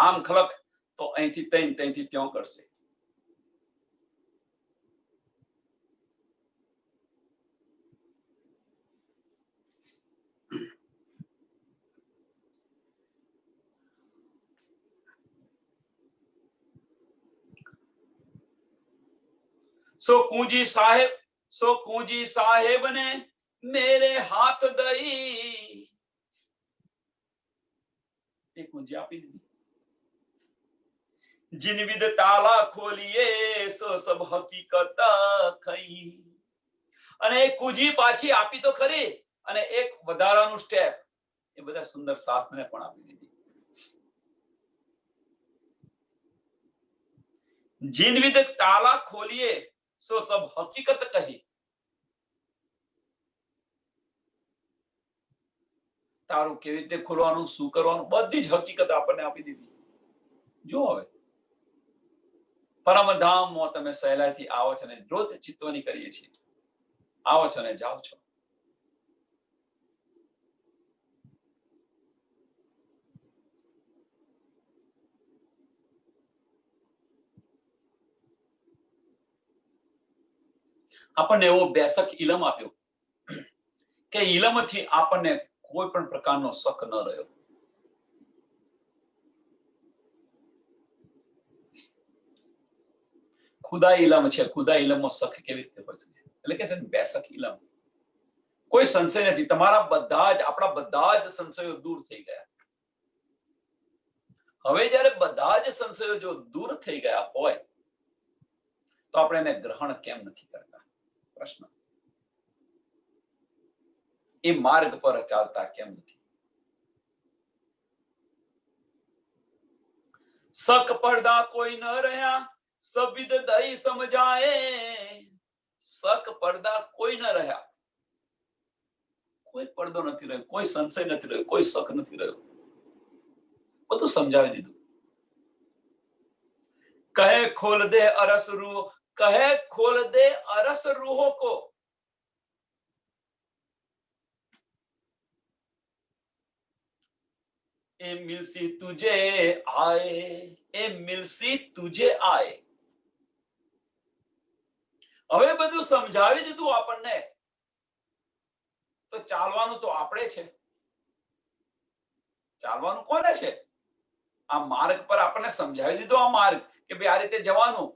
આમ ખલક તો અહીંથી ત્યાંથી ત્યાં કરશે. सो कूंजी साहेब ने मेरे हाथ दई. એ કુંજી આપી દીધી. जिन विद ताला खोलिए સો સબ હકીકત ખઈ. અને એ કુંજી પાછી આપી તો ખરી, અને એક વધારાનું સ્ટેપ એ બધા સુંદર સાથને પણ આપી દીધી. जिन विद ताला खोलिए સો સબ હકીકત કહી. તારું કેવી રીતે ખોલવાનું, શું કરવાનું, બધી જ હકીકત આપણને આપી દીધી. જો હવે પરમધામમાં તમે સહેલાઈથી આવો છો ને રોજ ચિત્તવની કરીએ છીએ, આવો છો ને જાઓ છો. આપણને એવો બેસક ઇલમ આપ્યો કે ઇલમથી આપણને કોઈ પણ પ્રકારનો શક ન રહ્યો. ખુદા ઇલમ છે, ખુદા ઇલમમાં શક કેવી રીતે હોય છે? એટલે કે છે બેસક ઇલમ, કોઈ સંશય નથી. તમારા બધા જ, આપણા બધા જ સંશયો દૂર થઈ ગયા. હવે જ્યારે બધા જ સંશયો જો દૂર થઈ ગયા હોય તો આપણે એને ગ્રહણ કેમ નથી કરતા? પ્રશ્ન. એ માર્ગ પર ચાલતા કેમ નથી? શક પડદા કોઈ ન રહ્યા, સવિદ દઈ સમજાય. શક પડદા કોઈ ન રહ્યા, કોઈ પડદો નથી રહ્યો, કોઈ સંશય નથી રહ્યો, કોઈ શક નથી રહ્યો, બધું સમજાવી દીધું. કહે ખોલ દે અરસ રૂહ, કહે ખોલ દે અરસ રૂહો કો. એ મિલસી તુજે આય, એ મિલસી તુજે આય. હવે બધું સમજાવી દીધું આપણને, તો ચાલવાનું તો આપણે છે. ચાલવાનું કોને છે? આ માર્ગ પર આપણને સમજાવી દીધો આ માર્ગ કે ભાઈ આ રીતે જવાનું,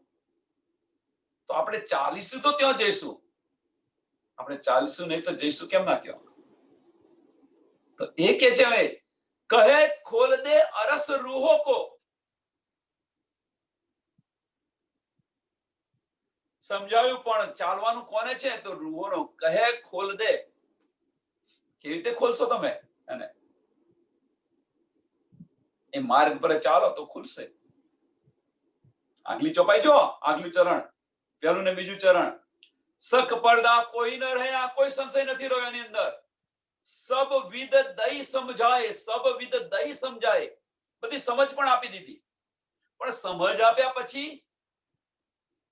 તો આપણે ચાલીશું તો ત્યાં જઈશું. આપણે ચાલીશું નહીં તો જઈશું કેમ ના ત્યાં? તો એ કે છે હવે કહે ખોલ દે અરસ રૂહો કો. સમજાવ્યું, પણ ચાલવાનું કોને છે? તો રૂહોનો. કહે ખોલ દે. કેવી રીતે ખોલશો તમે એને? એ માર્ગ પર ચાલો તો ખુલશે. આગલી ચોપાઈ જો, આગલું ચરણ, પહેલું ને બીજું ચરણ. સખ પડદા કોઈ ન રહ્યા, કોઈ સંશય નથી રહ્યો એની અંદર. સબ વિદ દઈ સમજાય, સબ વિદ દઈ સમજાય. બધી સમજ પણ આપી દીધી, પણ સમજ આપ્યા પછી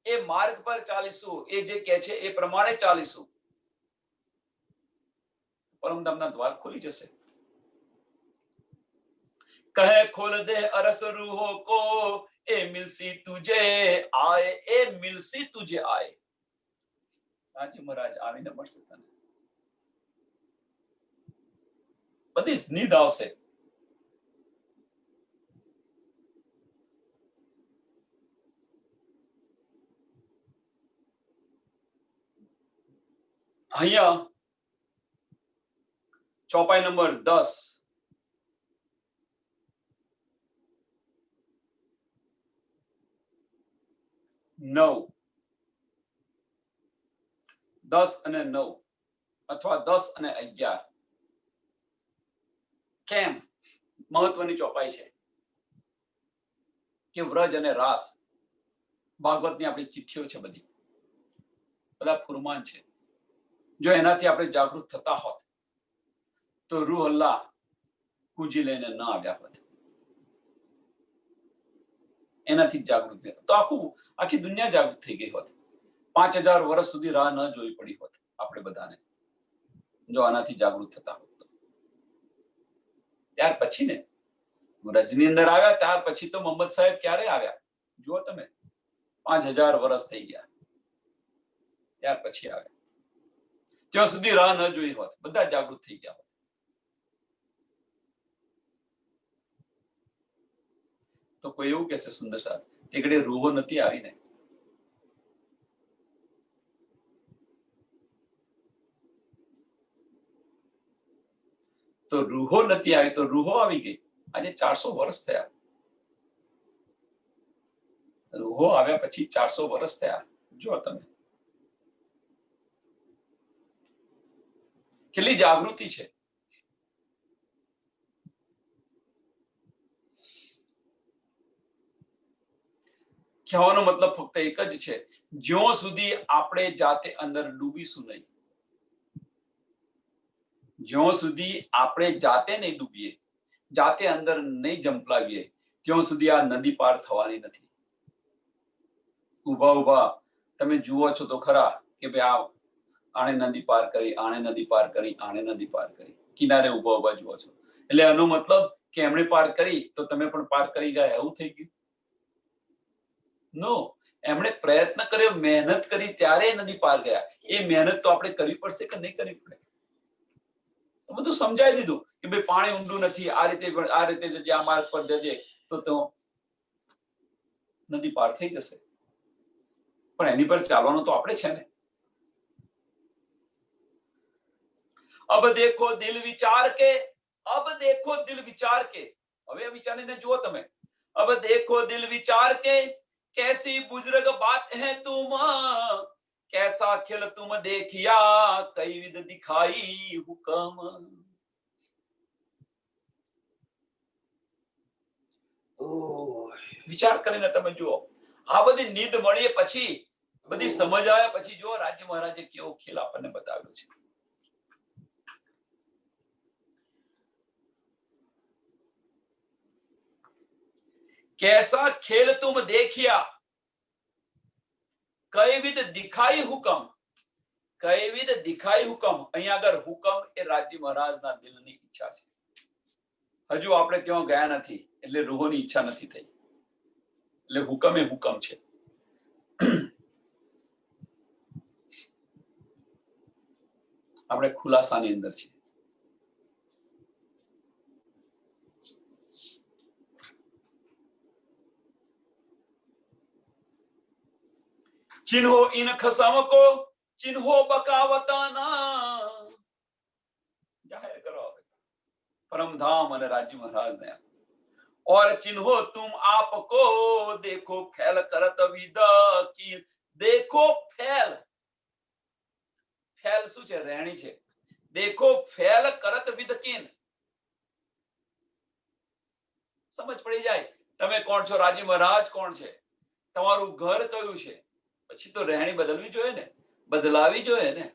એ માર્ગ પર ચાલીશું, એ જે કહે છે એ પ્રમાણે ચાલીશું, પરમધામના દ્વાર ખુલી જશે. કહે ખોલ દે અરસ રૂહો કો, એ મિલસી તુજે આય, એ મિલસી તુજે આય. આજે મહારાજ આવીને મળશે તને. બધી સ્નિધ આવશે. અહીંયા ચોપાઈ નંબર 10, 9, 10 અને 9 અથવા 10 અને 11 કેમ મહત્વની ચોપાઈ છે કે વ્રજ અને રાસ ભાગવતની આપણી ચિઠ્ઠીઓ છે, બધી બધા ફુરમાન છે. જો એનાથી આપણે જાગૃત થતા હોત તો રૂહ અલ્લાહ કુંજી લઈને ન આવ્યા હોત. એનાથી જાગૃત તો આખી દુનિયા જાગૃત થઈ ગઈ હોત. 5000 વર્ષ સુધી રાહ ન જોઈ પડી હોત આપણે બધાને, જો આનાથી જાગૃત થતા હોત તો. ત્યાર પછી ને વ્રજની અંદર આવ્યા, ત્યાર પછી તો મોહમ્મદ સાહેબ ક્યારે આવ્યા? જુઓ તમે, 5000 વર્ષ થઈ ગયા, ત્યાર પછી આવ્યા. ત્યાં સુધી રાહ ન જોઈ હોત, બધા જાગૃત થઈ ગયા હોત. તો કોઈ એવું કહેશે સુંદર સાહેબ કે ઘડી રૂહો નથી આવીને? તો રૂહો નથી આવી તો રૂહો આવી ગઈ. આજે 400 વર્ષ થયા. રૂહો આવ્યા પછી 400 વર્ષ થયા. જો તમે કેટલી જાગૃતિ છે. કહેવાનો મતલબ ફક્ત એક જ છે, જ્યાં સુધી આપણે જાતે અંદર ડૂબીશું નહીં, જ્યાં સુધી આપણે જાતે નહીં ડૂબીએ, જાતે અંદર નહીં જંપલાવીએ, ત્યાં સુધી આ નદી પાર થવાની નથી. ઉભા ઉભા તમે જુઓ છો તો ખરા કે ભાઈ આણે નદી પાર કરી, આણે નદી પાર કરી, આણે નદી પાર કરી, કિનારે ઉભા ઉભા જુઓ છો. એટલે આનો મતલબ કે એમણે પાર કરી તો તમે પણ પાર કરી ગયા, એવું થઈ ગયું? નો. એમણે પ્રયત્ન કર્યો, મહેનત કરી, ત્યારે નદી પાર ગયા. એ મહેનત તો આપણે કરવી પડશે કે નહીં કરવી પડે? બધું સમજાવી દીધું કે ભાઈ પાણી ઊંડું નથી, આ રીતે જજે, આ માર્ગ પર જજે તો નદી પાર થઈ જશે. પણ એની પર ચાલવાનું તો આપણે છે ને. અબ દેખો દિલ વિચાર કે, અબ દેખો દિલ વિચાર કે. હવે વિચારીને જુઓ તમે. અબ દેખો દિલ વિચાર કે, कैसी बुजुर्ग बात है तुम, कैसा खेल तुम देखिया कई विध दिखाई हुकम। વિચાર કરીને તમે જુઓ, આ બધી નીંદ મળીએ પછી, બધી સમજ આવ્યા પછી જો રાજ્ય મહારાજે કેવો ખેલ આપણને બતાવ્યો છે. कैसा खेल तुम देखिया कई विध दिखाई हुकम. कई विध दिखाई हुकम, અહીંયા આગળ હુકમ એ રાજ્ય મહારાજના દિલની ઈચ્છા છે. હજુ આપણે ત્યાં ગયા નથી એટલે રૂહોની ઈચ્છા નથી થઈ, એટલે હુકમ એ હુકમ છે. આપણે ખુલાસાની અંદર છે. चिन्हो इन खसम को चिन्हो बकावताना, जाहिर करो परम धाम અને રાજ્ય મહારાજ ને. और चिन्हो तुम आपको देखो फैल करत विद की. देखो फैल, फैल શું છે? રહેણી છે. देखो फैल करत विद कीन. સમજ પડી જાય તમે કોણ છો, રાજ્ય મહારાજ કોણ છે, તમારું ઘર કયું છે. પછી તો રહેણી બદલવી જોઈએ ને, બદલાવી જોઈએ ને,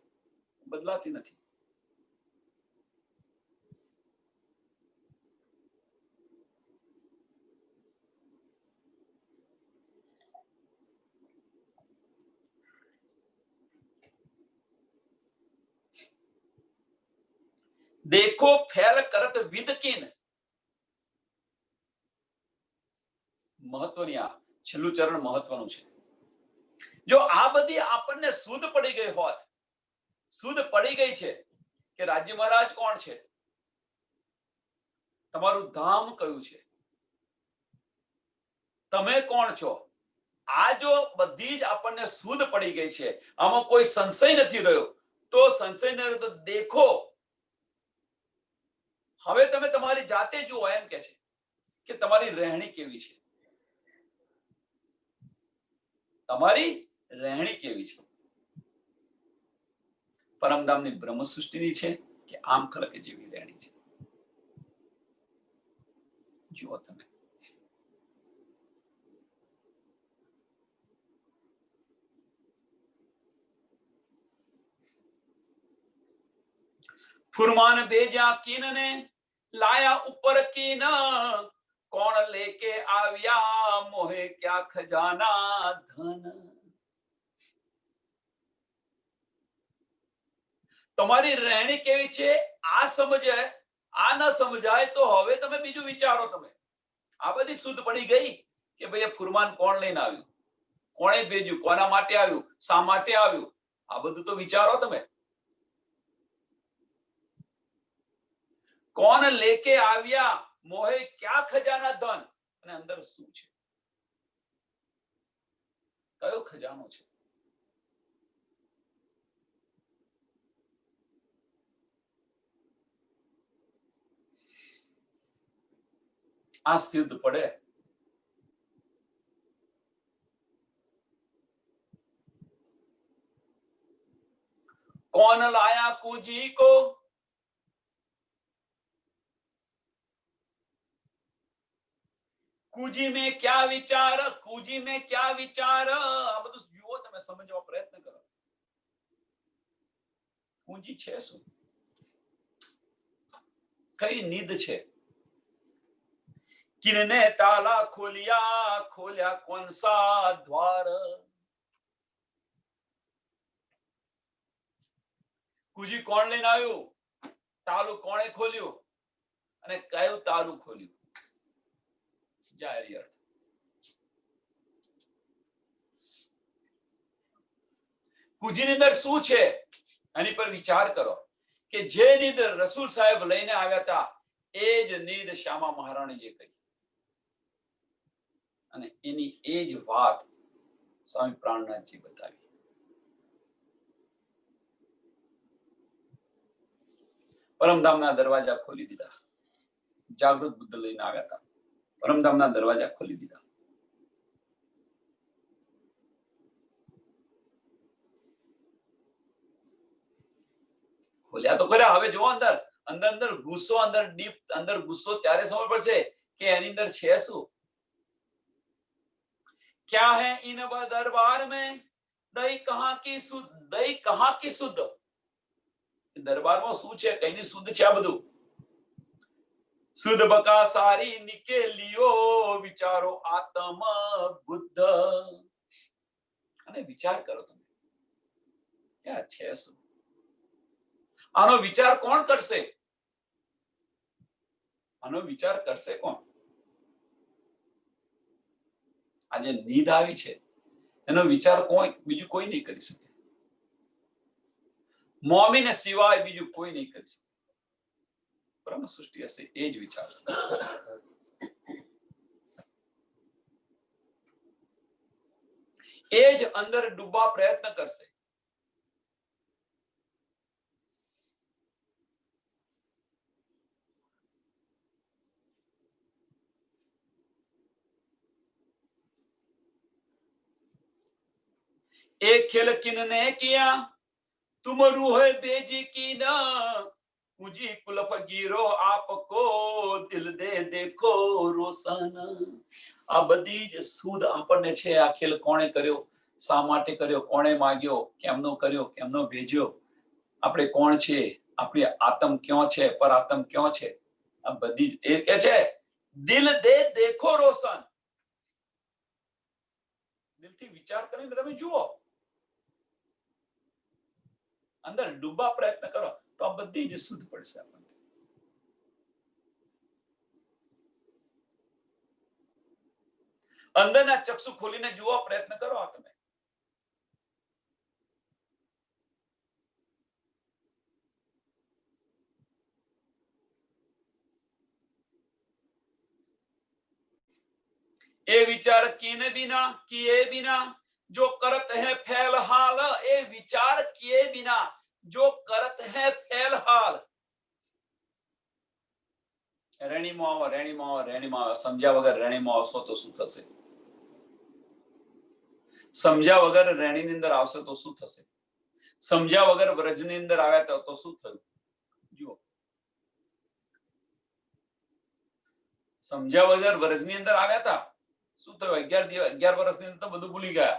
બદલાતી નથી. देखो फैल करत विद कीन. મહત્વની આ છેલ્લું ચરણ મહત્વનું છે. જો આ બધી આપણને શુદ્ધ પડી ગઈ હોત, શુદ્ધ પડી ગઈ છે કે રાજ્ય મહારાજ કોણ છે, તમારું ધામ કયું છે, તમે કોણ છો, આ જો બધી જ આપણને શુદ્ધ પડી ગઈ છે, આમાં કોઈ સંશય નથી રહ્યો, તો સંશય ન રહ્યો તો દેખો. હવે તમે તમારી જાતે જુઓ, એમ કે છે કે તમારી રહેણી કેવી છે, તમારી રહેણી કેવી છે. પરમધામની બ્રહ્મ સૃષ્ટિની છે કે આમ ખલક જેવી રહેણી છે. જુઓ તમે. फुरमान भेजा कीन ने लाया ऊपर कीन. कौन लेके आव्या मोहे क्या खजाना धन. તમારી રહેણી કેવી છે આ સમજાય, આ ન સમજાય તો હવે તમે બીજું વિચારો. તમે આ બધી શુદ્ધ પડી ગઈ કે ભાઈ ફુરમાન કોણ લઈને આવ્યું, કોણે ભેજ્યું, કોના માટે આવ્યું, શા માટે આવ્યું, આ બધું તો વિચારો તમે. કોણ લેકે આવ્યા મોહે ક્યા ખજાના ધન. અને અંદર શું છે, કયો ખજાનો છે. આ સિદ્ધ પડે. कौन लाया कुजी को. कुजी में क्या विचार, कुजी में क्या विचार. આ બધું જુઓ તમે, સમજવા પ્રયત્ન કરો. કુંજી છે શું, કઈ નીંદ છે. किने ताला खोलिया खोलिया कौन सा द्वार. કુજી કોણ લઈને આવ્યું, તાલું કોણે ખોલ્યું અને કયું તાલું ખોલ્યું. જાહેર અર્થ. કુજીની અંદર શું છે એની પર વિચાર કરો કે જે નીંદ રસૂલ સાહેબ લઈને આવ્યા હતા એ જ નીંદ શ્યામા મહારાણીજીએ કહી અને એની એ જ વાત સ્વામી પ્રાણનાથજી બતાવી. પરમધામના દરવાજા ખોલી દીધા. જાગૃત બુદ્ધ લઈને આવ્યા હતા, પરમધામના દરવાજા ખોલી દીધા. બોલ્યા તો ખરા, હવે જો અંદર અંદર અંદર ગુસ્સો, અંદર ડીપ અંદર ગુસ્સો ત્યારે સમજ પડશે કે એની અંદર છે શું. क्या है इन दरबार में दही कहाँ की शुद्ध, दही कहाँ की शुद्ध. દરબારમાં શું છે, કઈની શુદ્ધ છે આ બધું. શુદ્ધ બકા સારી નિકેલિયો વિચારો આત્મ બુદ્ધ. અને વિચાર કરો તમે ક્યાં છે શું. આનો વિચાર કોણ કરશે, આનો વિચાર કરશે કોણ. આજે નીંદ આવી છે એનો વિચાર બીજું કોઈ નહીં કરી શકે. મોમીને સિવાય બીજું કોઈ નહીં કરી શકે. બ્રહ્મ સૃષ્ટિ હશે એ જ વિચારશે. એ જ અંદર ડૂબવા પ્રયત્ન કરશે. एक खेल किनने किया तुम रूह बेजी की ना मुझी कुलफ गिरो आपको दिल दे देखो रोशन. આ બધી જ સુધ આપણને છે. આ ખેલ કોણે કર્યો, શા માટે કર્યો, કોણે માંગ્યો, કેમનો કર્યો, કેમનો ભેજ્યો, આપણે કોણ છે, આપણી આત્મ ક્યાં છે, પર આત્મ ક્યાં છે, આ બધી જ એ કે છે દિલ દે દેખો રોશન. દિલથી વિચાર કરીને તમે જુઓ, અંદર ડૂબવા પ્રયત્ન કરો તો આ બધી જ શુદ્ધ પડશે આપણને. અંદરના ચક્ષુ ખોલીને જુઓ, પ્રયત્ન કરો આ તમે. એ વિચાર किए बिना जो करत है फैल हाल. ए विचार किए बिना जो करत है फैल हाल. રેણીમાં આવો, રેણીમાં આવો, રેણીમાં આવો. સમજ્યા વગર રેણીમાં આવશો તો શું થશે, સમજ્યા વગર રેણીની અંદર આવશે તો શું થશે, સમજ્યા વગર વ્રજની અંદર આવ્યા તો શું થયું. જુઓ, સમજ્યા વગર વ્રજની અંદર આવ્યા હતા, શું થયું, 11 વર્ષની અંદર તો બધું ભૂલી ગયા.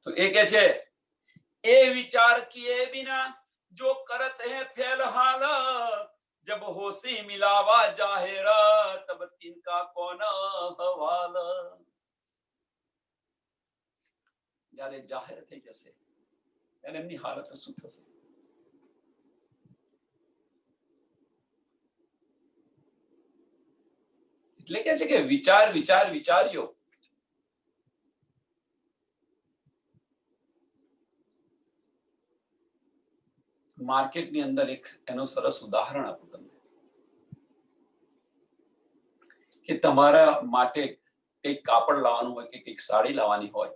તો એ કે છે એ વિચાર કિए बिना जो करत है फैल हाल. जब होशी मिलावा जाहिर तब तिनका कौन हवाल. જ્યારે જાહેર થઈ જશે ત્યારે એમની હાલત શું થશે. એટલે કે છે કે વિચાર વિચાર વિચાર્યો. માર્કેટની અંદર એક એનું સરસ ઉદાહરણ આપું તમને કે તમારા માટે એક કાપડ લાવવાનું હોય કે એક સાડી લાવવાની હોય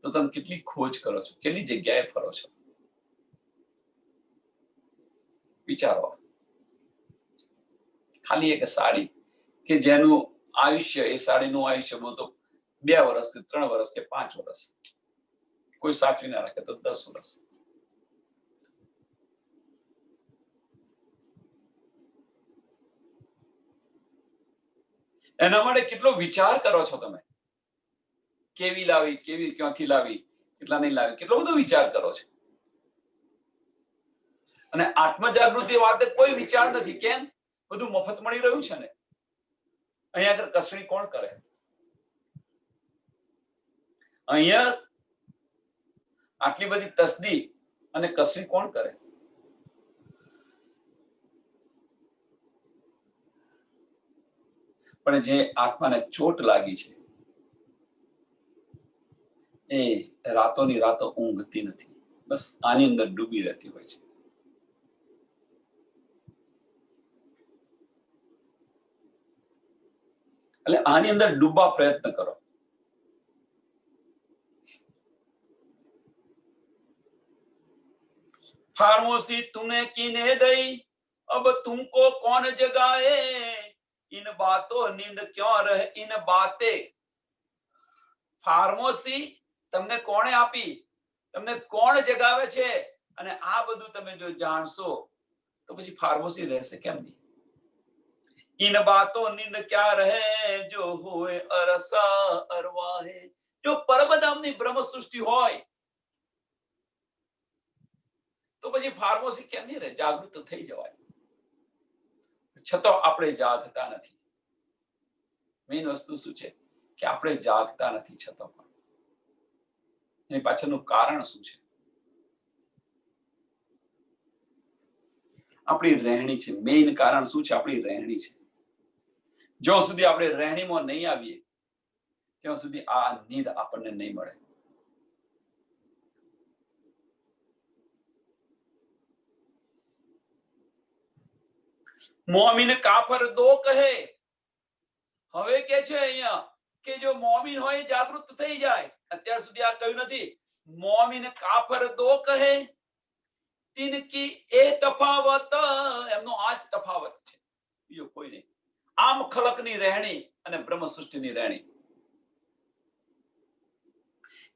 તો તમે કેટલી ખોજ કરો છો, કેટલી જગ્યાએ ફરો છો. વિચારો, ખાલી એક સાડી કે જેનું આયુષ્ય, એ સાડીનું આયુષ્ય બહુ તો 2 વર્ષ, 3 વર્ષ કે 5 વર્ષ, કોઈ સાચવી ના રાખે તો 10 વર્ષ. એના માટે કેટલો વિચાર કરો છો તમે, કેવી લાવી, કેવી ક્યાંથી લાવી, કેટલા નહીં લાવી, કેટલો બધો વિચાર કરો છો. અને આત્મ જાગૃતિ વાતે કોઈ વિચાર નથી. કેમ? બધું મફત મળી રહ્યું છે ને. અહીંયા આગળ કસણી કોણ કરે? અહીંયા આટલી બધી તસ્દી અને કસણી કોણ કરે? પણ જે આત્માને ચોટ લાગી છે એ રાતોની રાતો ઊંઘતી નથી, બસ આની અંદર ડૂબી રહેતી હોય છે. એટલે આની અંદર ડૂબવા પ્રયત્ન કરો. फार्मोसी तूने कीने दई अब तुमको कौन जगाए, इन बातों नींद क्यों रहे इन बातें. ફાર્મસી તમને કોણે આપી, તમને કોણ જગાવે છે, અને આ બધું તમે જો જાણશો તો પછી ફાર્મસી રહેશે કેમ નહીં. इन बातों नींद क्या रहे जो होए अरसा अरवाहे. જો પરમધામની બ્રહ્મ સૃષ્ટિ હોય તો પછી ફાર્મસી કેમ નહીં રહે, જાગૃત થઈ જવાય. છતાં આપણે જાગતા નથી. મેઇન વસ્તુ શું છે કે આપણે જાગતા નથી છતાં પણ. એની પાછળનું કારણ શું છે? આપણી રહેણી છે. મેઇન કારણ શું છે? આપણી રહેણી છે. જ્યાં સુધી આપણે રહેણીમાં નહીં આવીએ ત્યાં સુધી આ નીંદ આપણને નહીં મળે. મોમીન કાફર દો કહે. હવે કે છે અહીંયા કે જો મોમીન હોય જાગૃત થઈ જાય. અત્યાર સુધી આ કહ્યું નથી. મોમીન કાફર દો કહે, તિનકી એ તફાવત, એમનો આ જ તફાવત છે, બીજો કોઈ નહીં. આમ ખલકની રહેણી અને બ્રહ્મ સૃષ્ટિની રહેણી.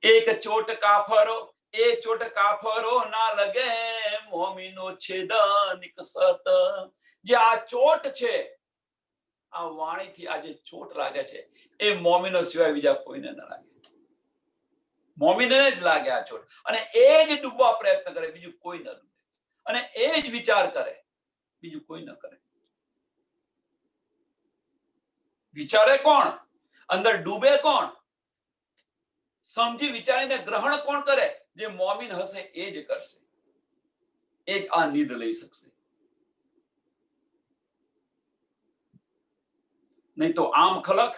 એક ચોટ કાફરો, એક ચોટ કાફરો ના લગે, મોમીનો છેદ નિકસત. જે આ ચોટ છે, આ વાણીથી આ જે ચોટ લાગે છે એ મોમીનો સિવાય બીજા કોઈને ન લાગે. મોમીને જ લાગે આ ચોટ, અને એ જ ડૂબવા પ્રયત્ન કરે, બીજું કોઈ ન ડૂબે. અને એ જ વિચાર કરે, બીજું કોઈ ન કરે. વિચારે કોણ? અંદર ડૂબે કોણ? સમજી વિચારીને ગ્રહણ કોણ કરે? જે મોમીન હશે એ જ કરશે, એ જ આ નીંદ લઈ શકશે. નહીં તો આમ ખલક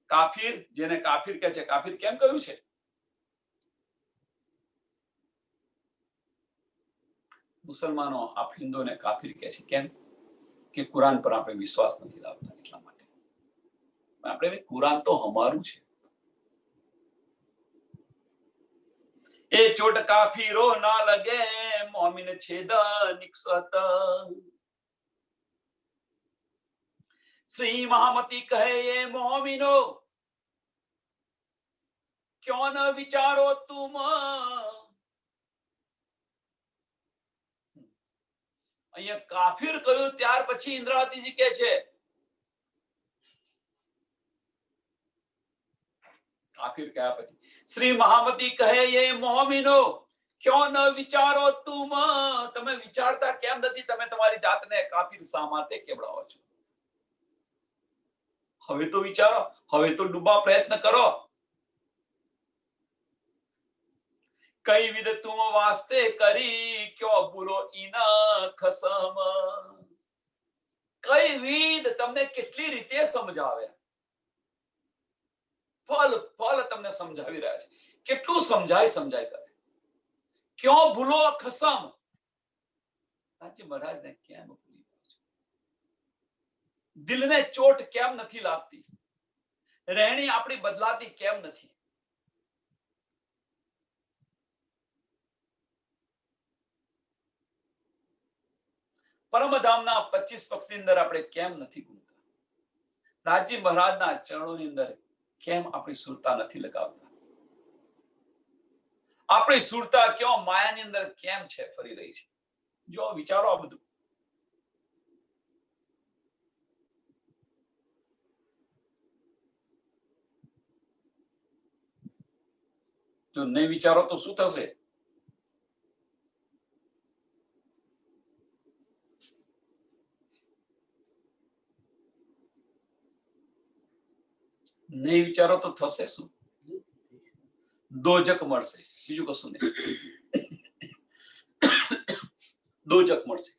કાફિર, જેને કાફિર કહે છે. કાફિર કેમ કહ્યું છે? મુસલમાનો આપ હિન્દુને કાફિર કહે છે. કેમ? કે કુરાન પર આપણે વિશ્વાસ નથી લાવતા એટલા માટે. આપણે કુરાન તો અમારું છે. એ ચોટ કાફીરો ના લગે, મોમીન છેદ નિકસત. શ્રી મહામતી કહે એ મોમીનો, ક્यों न विचारो तुम. અહીંયા કાફિર કહ્યું ત્યાર પછી ઇન્દ્રાવતીજી કહે છે, કાફિર કયા પછી શ્રી મહામતી કહે એ મોમીનો, ક્यों न विचारो तुम. તમે વિચારતા કેમ નથી? તમે તમારી જાતને કાફિર શા માટે કેવડાવો છો? હવે તો વિચારો, હવે તો ડૂબવા પ્રયત્ન કરો. કઈ વિધ તુમ વાસ્તે કરી, ક્યો બોલો ઈના ખસમ. કઈ વિધ તમને કેટલી રીતે સમજાવે, ફલ ફલ તમને સમજાવી રહ્યા છે. કેટલું સમજાય કરે. ક્યો ભૂલો ખસમ. રાજ્ય મહારાજને કેમ ભૂલી ગયો છો? દિલને ચોટ કેમ નથી લાગતી? રહેણી આપણી બદલાતી કેમ નથી? પરમધામના 25 પક્ષની અંદર આપણે કેમ નથી ગુમતા? રાજ્ય મહારાજના ચરણોની અંદર કેમ આપણી સુરતા નથી લગાવતા? આપણી સુરતા ક્યાં માયાની અંદર કેમ છે ફરી રહી છે? જો વિચારો આ બધું. જો નહીં વિચારો તો શું થશે? નહીં વિચારો તો થશે શું? દોજક મળશે, બીજું કશું નહીં. દોજક મળશે.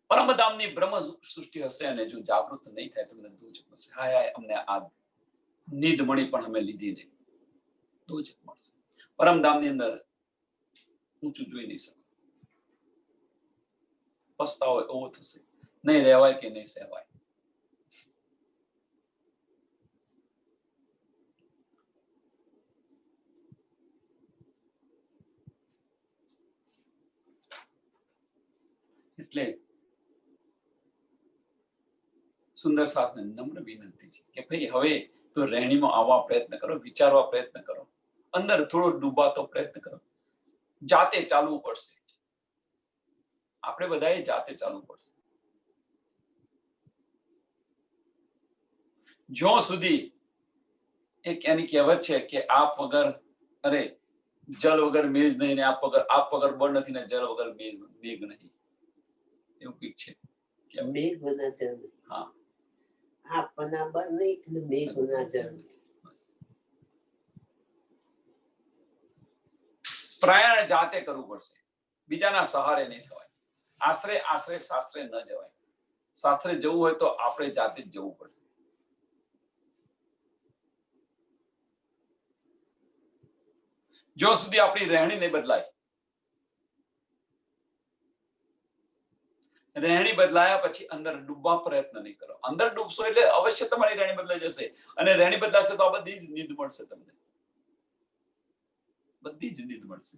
પરમધામની બ્રહ્મ સૃષ્ટિ હશે અને જો જાગૃત નહીં થાય તો દોજક મળશે. હાય હાય, અમને આ નીંદ મળી પણ અમે લીધી નહીં. દોજક મળશે. પરમધામની અંદર ઊંચું જોઈ નહીં શકો. પસ્તાવો એવો થશે, નહીં રહેવાય કે નહીં સહેવાય. એટલે સુંદર સાથને નમ્ર વિનંતી છે કે ભાઈ હવે તો રહેણીમાં આવવા પ્રયત્ન કરો, વિચારવા પ્રયત્ન કરો, અંદર થોડો ડૂબાતો પ્રયત્ન કરો. જાતે ચાલવું પડશે, આપણે બધાએ જાતે ચાલવું પડશે. જ્યાં સુધી એક એની કહેવત છે કે આપ વગર અરે જલ વગર મેજ નહીં ને આપ વગર બળ નથી ને જલ વગર મેઘ નહીં, એવું કઈક છે. મેઘ વગર જળ નહીં. હા, આપ વગર બળ નહીં અને મેઘ વગર જળ નહીં. પ્રયાણ જાતે કરવું પડશે, બીજાના સહારે નહીં થવાય. આશરે આશરે સાસરે ન જવાય. સાસરે જવું હોય તો આપણે જાતે જ જવું પડશે. જો સુધી આપણી રહેણી નહીં બદલાય, રહેણી બદલાયા પછી અંદર ડૂબવા પ્રયત્ન નહીં કરો. અંદર ડૂબશો એટલે અવશ્ય તમારી રહેણી બદલાઈ જશે, અને રહેણી બદલાશે તો આ બધી જ નીંદ મળશે તમને, બધી જ નીંદ મળશે.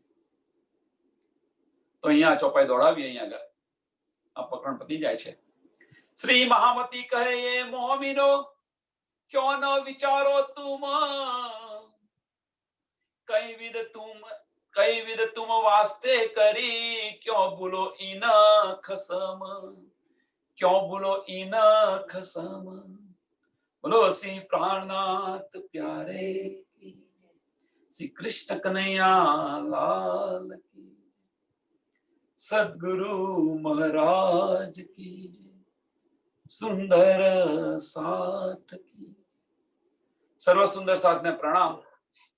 તો અહીંયા ચોપાઈ દોડાવીએ, અહીંયા આગળ આ પ્રકરણ પતી જાય છે. શ્રી મહામતી કહે એ મોમિનો ક્યો ન વિચારો તુમ, કઈ વિદ તુમ વાસ્તે કરી, ક્યો ભૂલો ઇન ખસમ, ક્યો ભૂલો ઇન ખસમ. બોલો શ્રી પ્રાણનાથ પ્યારે શ્રી કૃષ્ણ કનૈયા લાલ કી, સદગુરુ મહારાજ કી, સુંદર સાથ કી. સર્વ સુંદર સાથને પ્રણામ.